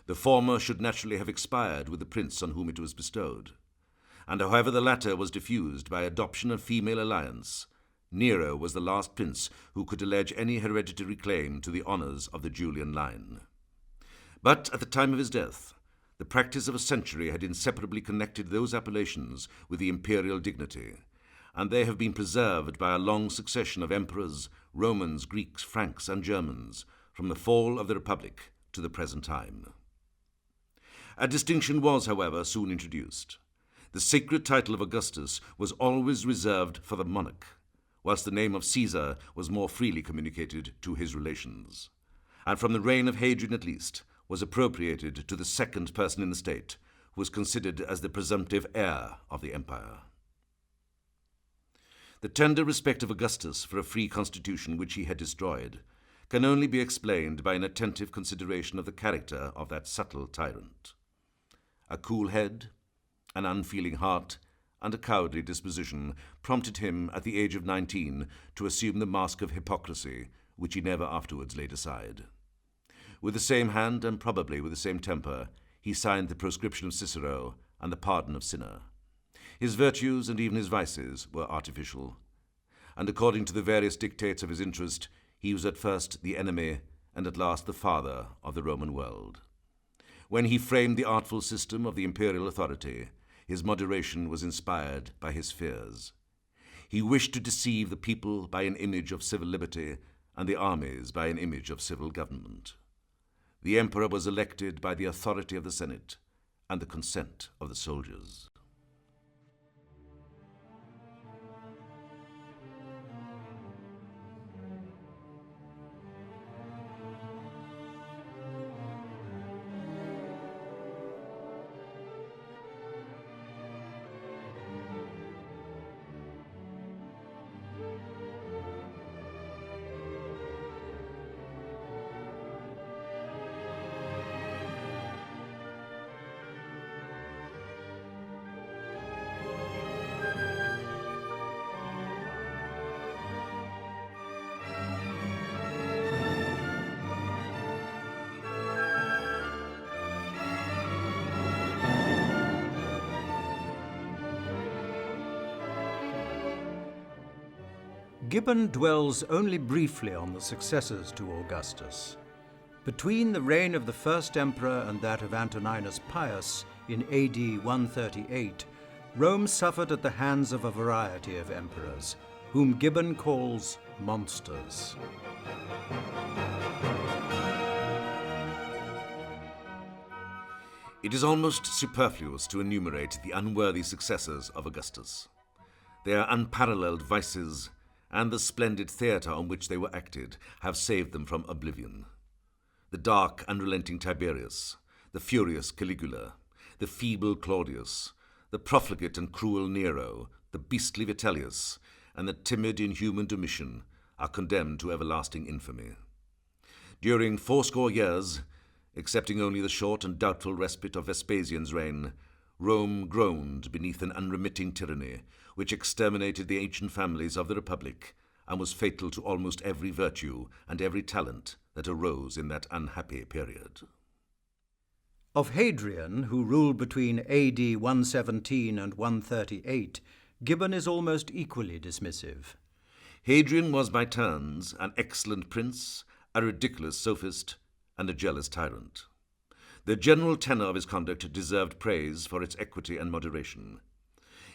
The former should naturally have expired with the prince on whom it was bestowed, and however the latter was diffused by adoption and female alliance, Nero was the last prince who could allege any hereditary claim to the honours of the Julian line. But at the time of his death, the practice of a century had inseparably connected those appellations with the imperial dignity, and they have been preserved by a long succession of emperors, Romans, Greeks, Franks, and Germans, from the fall of the Republic to the present time. A distinction was, however, soon introduced. The sacred title of Augustus was always reserved for the monarch, whilst the name of Caesar was more freely communicated to his relations, and from the reign of Hadrian at least, was appropriated to the second person in the state, who was considered as the presumptive heir of the empire. The tender respect of Augustus for a free constitution which he had destroyed can only be explained by an attentive consideration of the character of that subtle tyrant. A cool head, an unfeeling heart, and a cowardly disposition prompted him at the age of 19 to assume the mask of hypocrisy, which he never afterwards laid aside. With the same hand, and probably with the same temper, he signed the proscription of Cicero and the pardon of Cinna. His virtues and even his vices were artificial, and according to the various dictates of his interest, he was at first the enemy and at last the father of the Roman world. When he framed the artful system of the imperial authority, his moderation was inspired by his fears. He wished to deceive the people by an image of civil liberty and the armies by an image of civil government. The emperor was elected by the authority of the Senate and the consent of the soldiers. Gibbon dwells only briefly on the successors to Augustus. Between the reign of the first emperor and that of Antoninus Pius in AD 138, Rome suffered at the hands of a variety of emperors, whom Gibbon calls monsters. It is almost superfluous to enumerate the unworthy successors of Augustus. Their unparalleled vices and the splendid theatre on which they were acted have saved them from oblivion. The dark, unrelenting Tiberius, the furious Caligula, the feeble Claudius, the profligate and cruel Nero, the beastly Vitellius, and the timid, inhuman Domitian are condemned to everlasting infamy. During 80 years, excepting only the short and doubtful respite of Vespasian's reign, Rome groaned beneath an unremitting tyranny which exterminated the ancient families of the Republic and was fatal to almost every virtue and every talent that arose in that unhappy period. Of Hadrian, who ruled between AD 117 and 138, Gibbon is almost equally dismissive. Hadrian was by turns an excellent prince, a ridiculous sophist, and a jealous tyrant. The general tenor of his conduct deserved praise for its equity and moderation.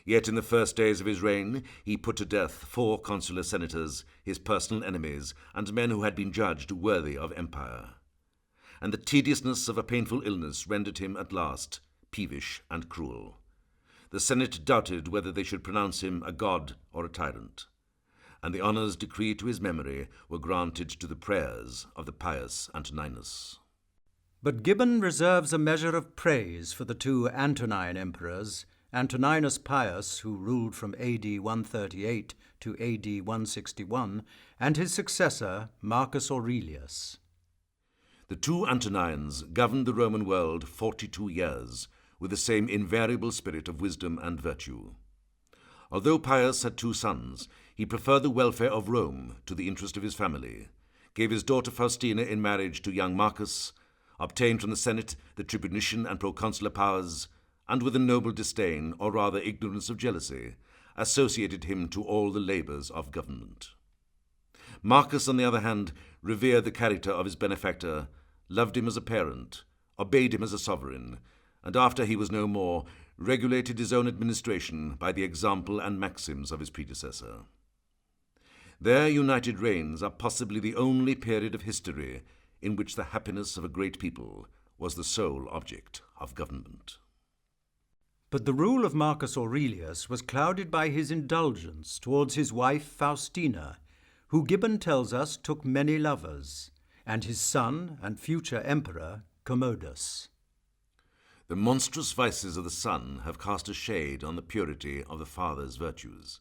Yet in the first days of his reign, he put to death 4 consular senators, his personal enemies, and men who had been judged worthy of empire. And the tediousness of a painful illness rendered him at last peevish and cruel. The Senate doubted whether they should pronounce him a god or a tyrant, and the honours decreed to his memory were granted to the prayers of the pious Antoninus. But Gibbon reserves a measure of praise for the 2 Antonine emperors, Antoninus Pius, who ruled from AD 138 to AD 161, and his successor, Marcus Aurelius. The two Antonines governed the Roman world 42 years, with the same invariable spirit of wisdom and virtue. Although Pius had two sons, he preferred the welfare of Rome to the interest of his family, gave his daughter Faustina in marriage to young Marcus, obtained from the Senate the tribunician and proconsular powers, and with a noble disdain, or rather ignorance of jealousy, associated him to all the labours of government. Marcus, on the other hand, revered the character of his benefactor, loved him as a parent, obeyed him as a sovereign, and after he was no more, regulated his own administration by the example and maxims of his predecessor. Their united reigns are possibly the only period of history in which the happiness of a great people was the sole object of government. But the rule of Marcus Aurelius was clouded by his indulgence towards his wife Faustina, who Gibbon tells us took many lovers, and his son and future emperor Commodus. The monstrous vices of the son have cast a shade on the purity of the father's virtues.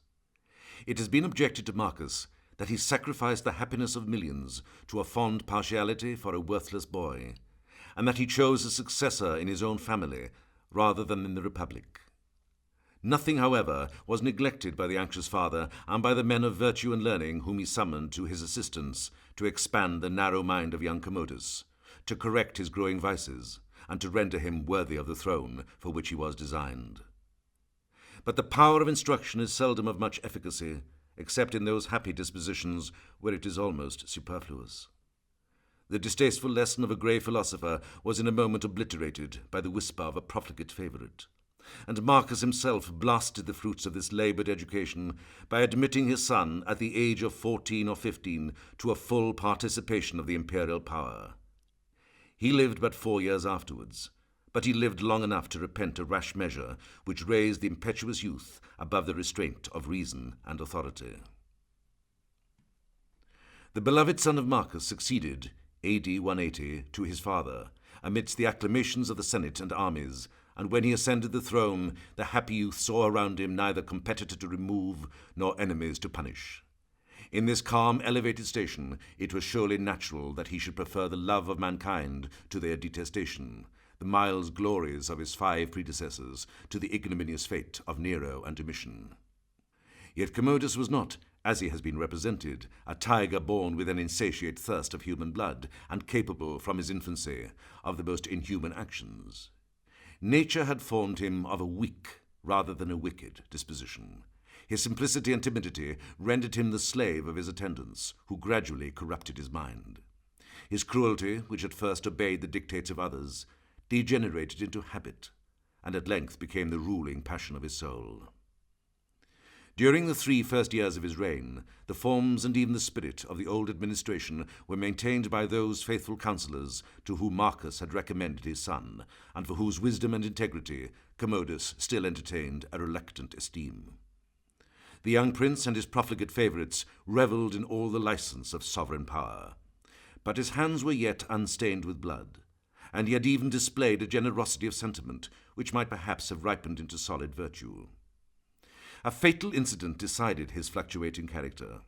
It has been objected to Marcus that he sacrificed the happiness of millions to a fond partiality for a worthless boy, and that he chose a successor in his own family rather than in the Republic. Nothing, however, was neglected by the anxious father and by the men of virtue and learning whom he summoned to his assistance to expand the narrow mind of young Commodus, to correct his growing vices, and to render him worthy of the throne for which he was designed. But the power of instruction is seldom of much efficacy, except in those happy dispositions where it is almost superfluous. The distasteful lesson of a grey philosopher was in a moment obliterated by the whisper of a profligate favourite, and Marcus himself blasted the fruits of this laboured education by admitting his son at the age of 14 or 15 to a full participation of the imperial power. He lived but 4 years afterwards, but he lived long enough to repent a rash measure which raised the impetuous youth above the restraint of reason and authority. The beloved son of Marcus succeeded, AD 180, to his father, amidst the acclamations of the Senate and armies, and when he ascended the throne, the happy youth saw around him neither competitor to remove nor enemies to punish. In this calm, elevated station, it was surely natural that he should prefer the love of mankind to their detestation, the mild glories of his 5 predecessors to the ignominious fate of Nero and Domitian. Yet Commodus was not, as he has been represented, a tiger born with an insatiate thirst of human blood, and capable from his infancy of the most inhuman actions. Nature had formed him of a weak rather than a wicked disposition. His simplicity and timidity rendered him the slave of his attendants, who gradually corrupted his mind. His cruelty, which at first obeyed the dictates of others, degenerated into habit, and at length became the ruling passion of his soul. During the 3 first years of his reign, the forms and even the spirit of the old administration were maintained by those faithful counsellors to whom Marcus had recommended his son, and for whose wisdom and integrity Commodus still entertained a reluctant esteem. The young prince and his profligate favourites revelled in all the licence of sovereign power, but his hands were yet unstained with blood, and he had even displayed a generosity of sentiment which might perhaps have ripened into solid virtue. A fatal incident decided his fluctuating character.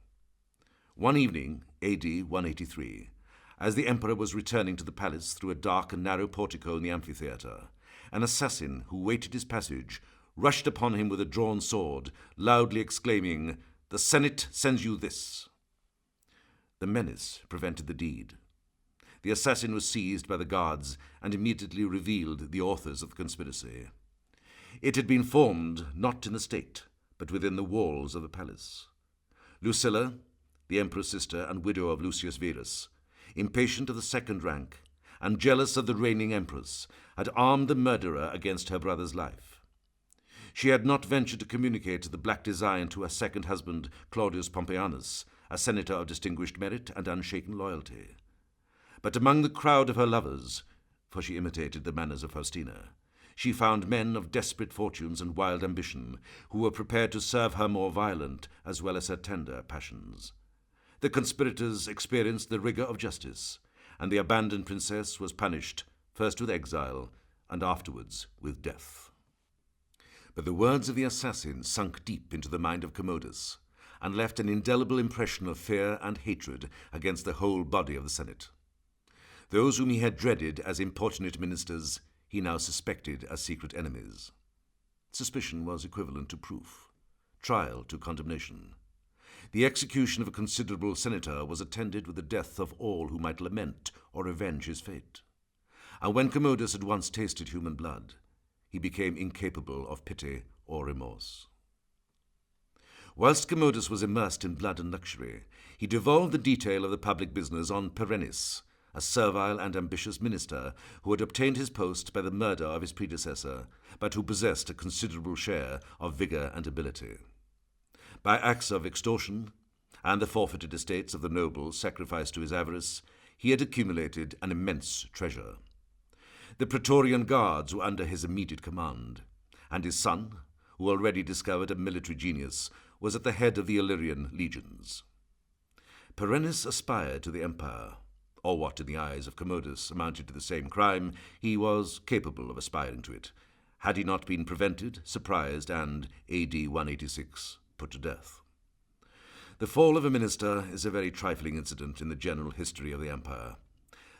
One evening, AD 183, as the emperor was returning to the palace through a dark and narrow portico in the amphitheatre, an assassin who waited his passage rushed upon him with a drawn sword, loudly exclaiming, "The Senate sends you this." The menace prevented the deed. The assassin was seized by the guards and immediately revealed the authors of the conspiracy. It had been formed not in the state, but within the walls of the palace. Lucilla, the emperor's sister and widow of Lucius Verus, impatient of the second rank and jealous of the reigning empress, had armed the murderer against her brother's life. She had not ventured to communicate the black design to her second husband, Claudius Pompeianus, a senator of distinguished merit and unshaken loyalty. But among the crowd of her lovers, for she imitated the manners of Faustina, she found men of desperate fortunes and wild ambition, who were prepared to serve her more violent as well as her tender passions. The conspirators experienced the rigour of justice, and the abandoned princess was punished, first with exile, and afterwards with death. But the words of the assassin sunk deep into the mind of Commodus, and left an indelible impression of fear and hatred against the whole body of the Senate. Those whom he had dreaded as importunate ministers, he now suspected as secret enemies. Suspicion was equivalent to proof, trial to condemnation. The execution of a considerable senator was attended with the death of all who might lament or revenge his fate. And when Commodus had once tasted human blood, he became incapable of pity or remorse. Whilst Commodus was immersed in blood and luxury, he devolved the detail of the public business on Perennis, a servile and ambitious minister who had obtained his post by the murder of his predecessor, but who possessed a considerable share of vigour and ability. By acts of extortion and the forfeited estates of the nobles sacrificed to his avarice, he had accumulated an immense treasure. The Praetorian guards were under his immediate command, and his son, who already discovered a military genius, was at the head of the Illyrian legions. Perennis aspired to the empire, or what in the eyes of Commodus amounted to the same crime, he was capable of aspiring to it, had he not been prevented, surprised, and, AD 186, put to death. The fall of a minister is a very trifling incident in the general history of the empire,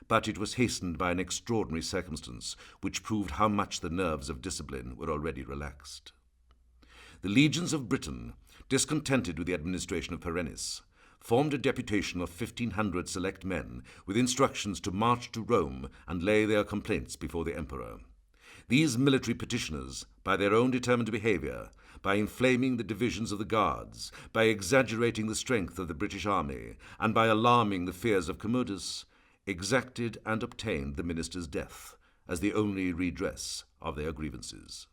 but it was hastened by an extraordinary circumstance which proved how much the nerves of discipline were already relaxed. The legions of Britain, discontented with the administration of Perennis, formed a deputation of 1,500 select men with instructions to march to Rome and lay their complaints before the emperor. These military petitioners, by their own determined behaviour, by inflaming the divisions of the guards, by exaggerating the strength of the British army, and by alarming the fears of Commodus, exacted and obtained the minister's death as the only redress of their grievances.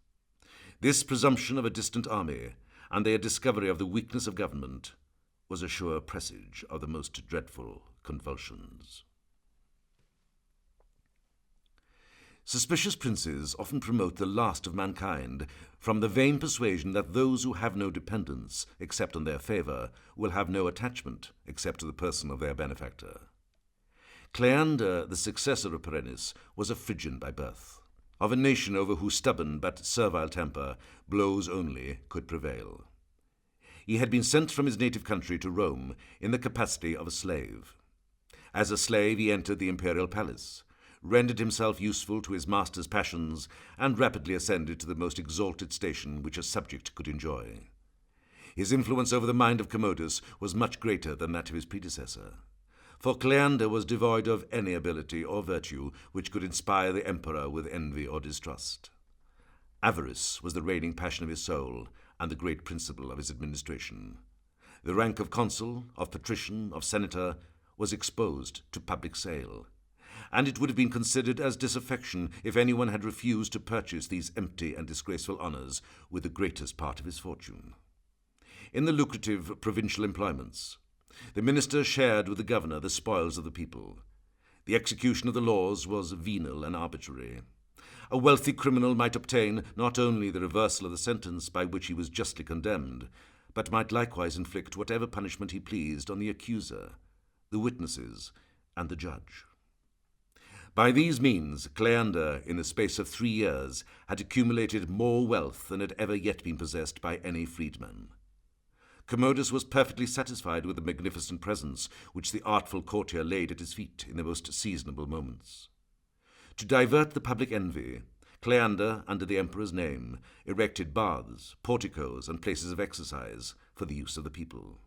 This presumption of a distant army, and their discovery of the weakness of government, was a sure presage of the most dreadful convulsions. Suspicious princes often promote the last of mankind from the vain persuasion that those who have no dependence except on their favour will have no attachment except to the person of their benefactor. Cleander, the successor of Perennis, was a Phrygian by birth, of a nation over whose stubborn but servile temper blows only could prevail. He had been sent from his native country to Rome in the capacity of a slave. As a slave he entered the imperial palace, rendered himself useful to his master's passions, and rapidly ascended to the most exalted station which a subject could enjoy. His influence over the mind of Commodus was much greater than that of his predecessor, for Cleander was devoid of any ability or virtue which could inspire the emperor with envy or distrust. Avarice was the reigning passion of his soul and the great principle of his administration. The rank of consul, of patrician, of senator was exposed to public sale, and it would have been considered as disaffection if anyone had refused to purchase these empty and disgraceful honours with the greatest part of his fortune. In the lucrative provincial employments, the minister shared with the governor the spoils of the people. The execution of the laws was venal and arbitrary. A wealthy criminal might obtain not only the reversal of the sentence by which he was justly condemned, but might likewise inflict whatever punishment he pleased on the accuser, the witnesses, and the judge. By these means, Cleander, in the space of 3 years, had accumulated more wealth than had ever yet been possessed by any freedman. Commodus was perfectly satisfied with the magnificent presents which the artful courtier laid at his feet in the most seasonable moments. To divert the public envy, Cleander, under the emperor's name, erected baths, porticos, and places of exercise for the use of the people.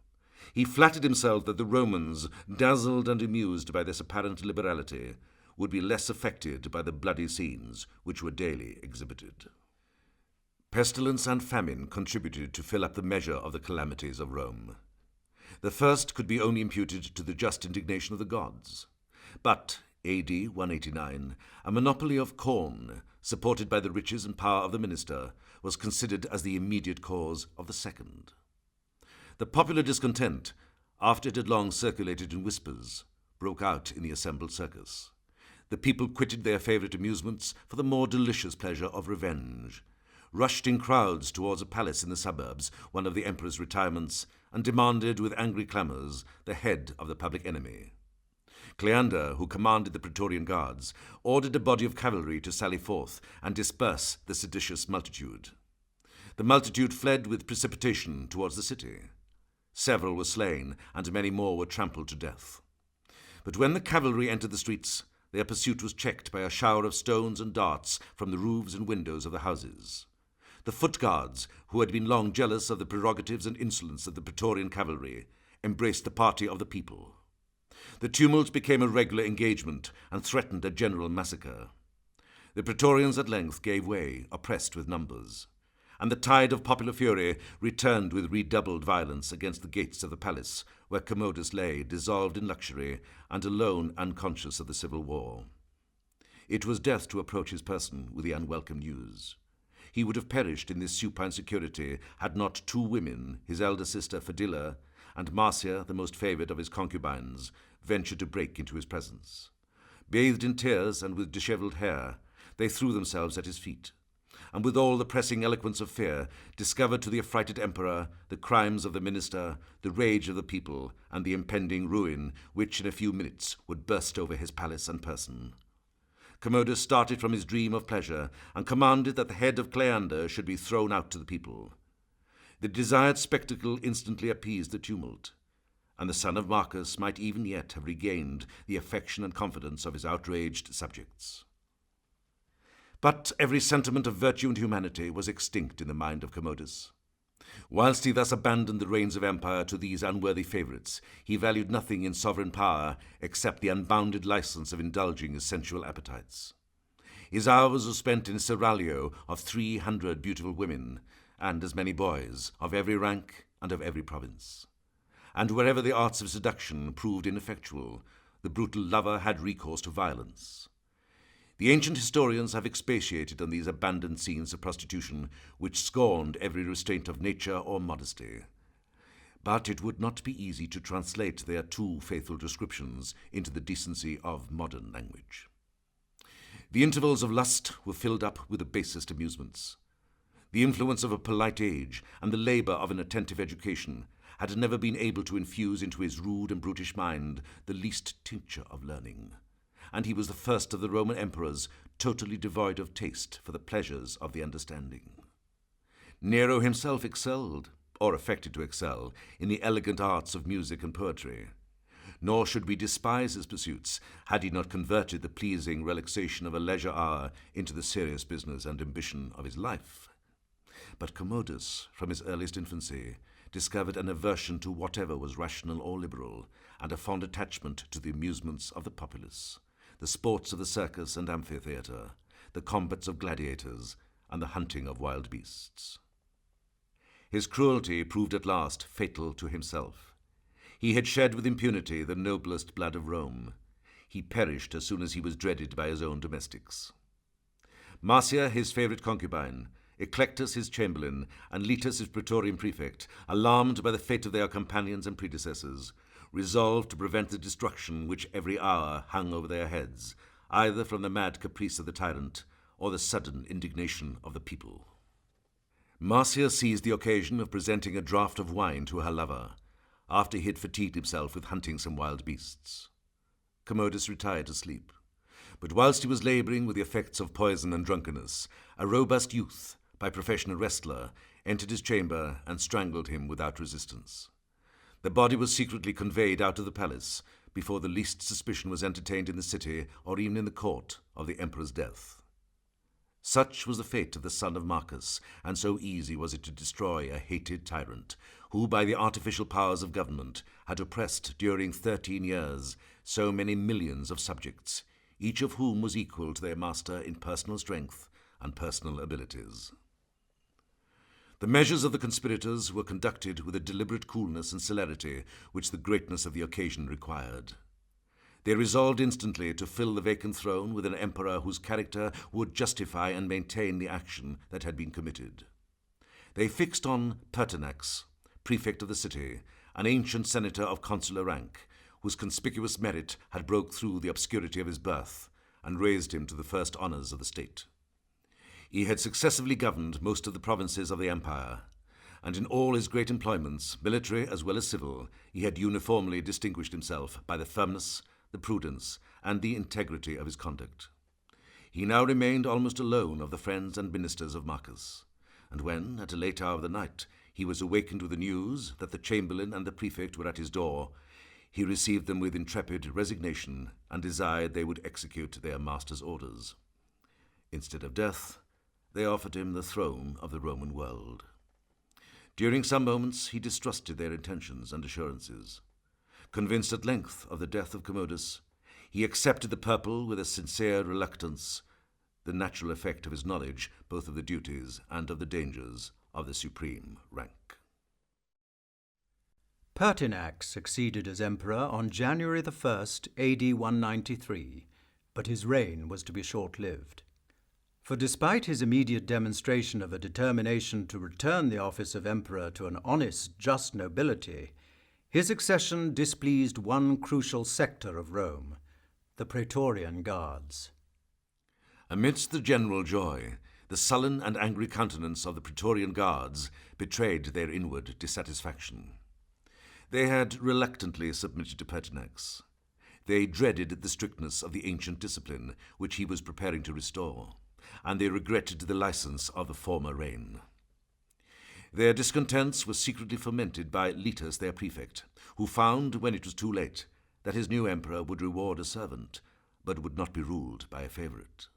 He flattered himself that the Romans, dazzled and amused by this apparent liberality, would be less affected by the bloody scenes which were daily exhibited. Pestilence and famine contributed to fill up the measure of the calamities of Rome. The first could be only imputed to the just indignation of the gods. But, AD 189, a monopoly of corn, supported by the riches and power of the minister, was considered as the immediate cause of the second. The popular discontent, after it had long circulated in whispers, broke out in the assembled circus. The people quitted their favourite amusements for the more delicious pleasure of revenge, rushed in crowds towards a palace in the suburbs, one of the emperor's retirements, and demanded with angry clamours the head of the public enemy. Cleander, who commanded the Praetorian guards, ordered a body of cavalry to sally forth and disperse the seditious multitude. The multitude fled with precipitation towards the city. Several were slain, and many more were trampled to death. But when the cavalry entered the streets, their pursuit was checked by a shower of stones and darts from the roofs and windows of the houses. The foot guards, who had been long jealous of the prerogatives and insolence of the Praetorian cavalry, embraced the party of the people. The tumult became a regular engagement and threatened a general massacre. The Praetorians at length gave way, oppressed with numbers, and the tide of popular fury returned with redoubled violence against the gates of the palace, where Commodus lay, dissolved in luxury and alone unconscious of the civil war. It was death to approach his person with the unwelcome news. He would have perished in this supine security had not two women, his elder sister Fadilla and Marcia, the most favoured of his concubines, ventured to break into his presence. Bathed in tears and with dishevelled hair, they threw themselves at his feet, and with all the pressing eloquence of fear, discovered to the affrighted emperor the crimes of the minister, the rage of the people, and the impending ruin which in a few minutes would burst over his palace and person. Commodus started from his dream of pleasure and commanded that the head of Cleander should be thrown out to the people. The desired spectacle instantly appeased the tumult, and the son of Marcus might even yet have regained the affection and confidence of his outraged subjects. But every sentiment of virtue and humanity was extinct in the mind of Commodus. Whilst he thus abandoned the reins of empire to these unworthy favourites, he valued nothing in sovereign power except the unbounded license of indulging his sensual appetites. His hours were spent in a seraglio of 300 beautiful women, and as many boys, of every rank and of every province. And wherever the arts of seduction proved ineffectual, the brutal lover had recourse to violence. The ancient historians have expatiated on these abandoned scenes of prostitution, which scorned every restraint of nature or modesty. But it would not be easy to translate their too faithful descriptions into the decency of modern language. The intervals of lust were filled up with the basest amusements. The influence of a polite age and the labour of an attentive education had never been able to infuse into his rude and brutish mind the least tincture of learning, and he was the first of the Roman emperors totally devoid of taste for the pleasures of the understanding. Nero himself excelled, or affected to excel, in the elegant arts of music and poetry. Nor should we despise his pursuits had he not converted the pleasing relaxation of a leisure hour into the serious business and ambition of his life. But Commodus, from his earliest infancy, discovered an aversion to whatever was rational or liberal, and a fond attachment to the amusements of the populace, the sports of the circus and amphitheatre, the combats of gladiators, and the hunting of wild beasts. His cruelty proved at last fatal to himself. He had shed with impunity the noblest blood of Rome. He perished as soon as he was dreaded by his own domestics. Marcia, his favourite concubine, Eclectus, his chamberlain, and Letus, his praetorian prefect, alarmed by the fate of their companions and predecessors, resolved to prevent the destruction which every hour hung over their heads, either from the mad caprice of the tyrant or the sudden indignation of the people. Marcia seized the occasion of presenting a draught of wine to her lover, after he had fatigued himself with hunting some wild beasts. Commodus retired to sleep, but whilst he was labouring with the effects of poison and drunkenness, a robust youth, by profession a wrestler, entered his chamber and strangled him without resistance. The body was secretly conveyed out of the palace before the least suspicion was entertained in the city or even in the court of the emperor's death. Such was the fate of the son of Marcus, and so easy was it to destroy a hated tyrant, who by the artificial powers of government had oppressed during 13 years so many millions of subjects, each of whom was equal to their master in personal strength and personal abilities. The measures of the conspirators were conducted with a deliberate coolness and celerity which the greatness of the occasion required. They resolved instantly to fill the vacant throne with an emperor whose character would justify and maintain the action that had been committed. They fixed on Pertinax, prefect of the city, an ancient senator of consular rank, whose conspicuous merit had broke through the obscurity of his birth and raised him to the first honours of the state. He had successively governed most of the provinces of the empire, and in all his great employments, military as well as civil, he had uniformly distinguished himself by the firmness, the prudence, and the integrity of his conduct. He now remained almost alone of the friends and ministers of Marcus, and when, at a late hour of the night, he was awakened with the news that the chamberlain and the prefect were at his door, He received them with intrepid resignation and desired they would execute their master's orders. Instead of death, they offered him the throne of the Roman world. During some moments he distrusted their intentions and assurances. Convinced at length of the death of Commodus, he accepted the purple with a sincere reluctance, the natural effect of his knowledge both of the duties and of the dangers of the supreme rank. Pertinax succeeded as emperor on January the 1st, AD 193, but his reign was to be short-lived. For despite his immediate demonstration of a determination to return the office of emperor to an honest, just nobility, his accession displeased one crucial sector of Rome, the Praetorian Guards. Amidst the general joy, the sullen and angry countenance of the Praetorian Guards betrayed their inward dissatisfaction. They had reluctantly submitted to Pertinax. They dreaded the strictness of the ancient discipline which he was preparing to restore, and they regretted the license of the former reign. Their discontents were secretly fomented by Letus, their prefect, who found, when it was too late, that his new emperor would reward a servant, but would not be ruled by a favorite.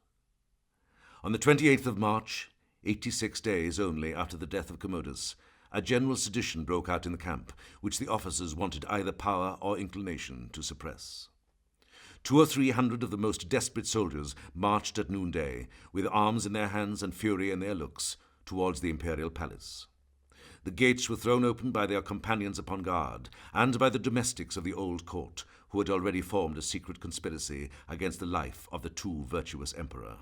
On the 28th of March, 86 days only after the death of Commodus, a general sedition broke out in the camp, which the officers wanted either power or inclination to suppress. 200 or 300 of the most desperate soldiers marched at noonday, with arms in their hands and fury in their looks, towards the imperial palace. The gates were thrown open by their companions upon guard, and by the domestics of the old court, who had already formed a secret conspiracy against the life of the too virtuous emperor.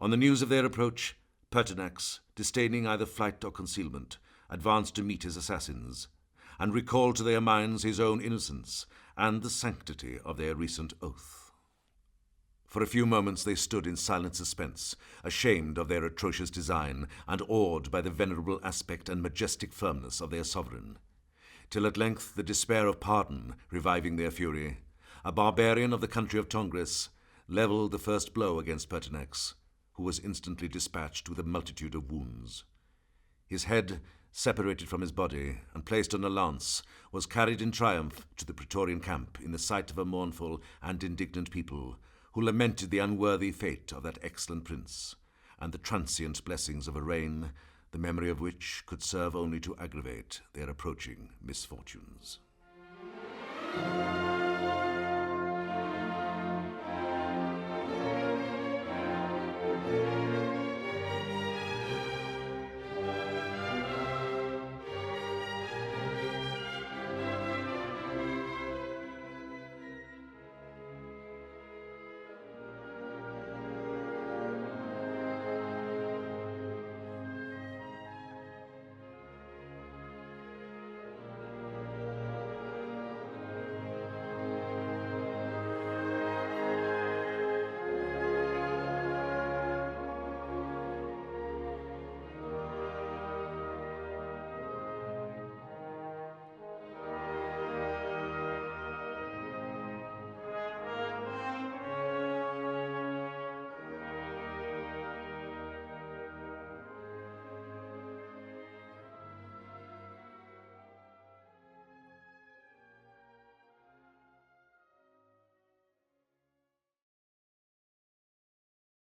On the news of their approach, Pertinax, disdaining either flight or concealment, advanced to meet his assassins, and recalled to their minds his own innocence and the sanctity of their recent oath. For a few moments they stood in silent suspense, ashamed of their atrocious design, and awed by the venerable aspect and majestic firmness of their sovereign, till at length the despair of pardon reviving their fury, a barbarian of the country of Tongres levelled the first blow against Pertinax, who was instantly dispatched with a multitude of wounds. His head, separated from his body and placed on a lance, was carried in triumph to the Praetorian camp in the sight of a mournful and indignant people, who lamented the unworthy fate of that excellent prince, and the transient blessings of a reign, the memory of which could serve only to aggravate their approaching misfortunes.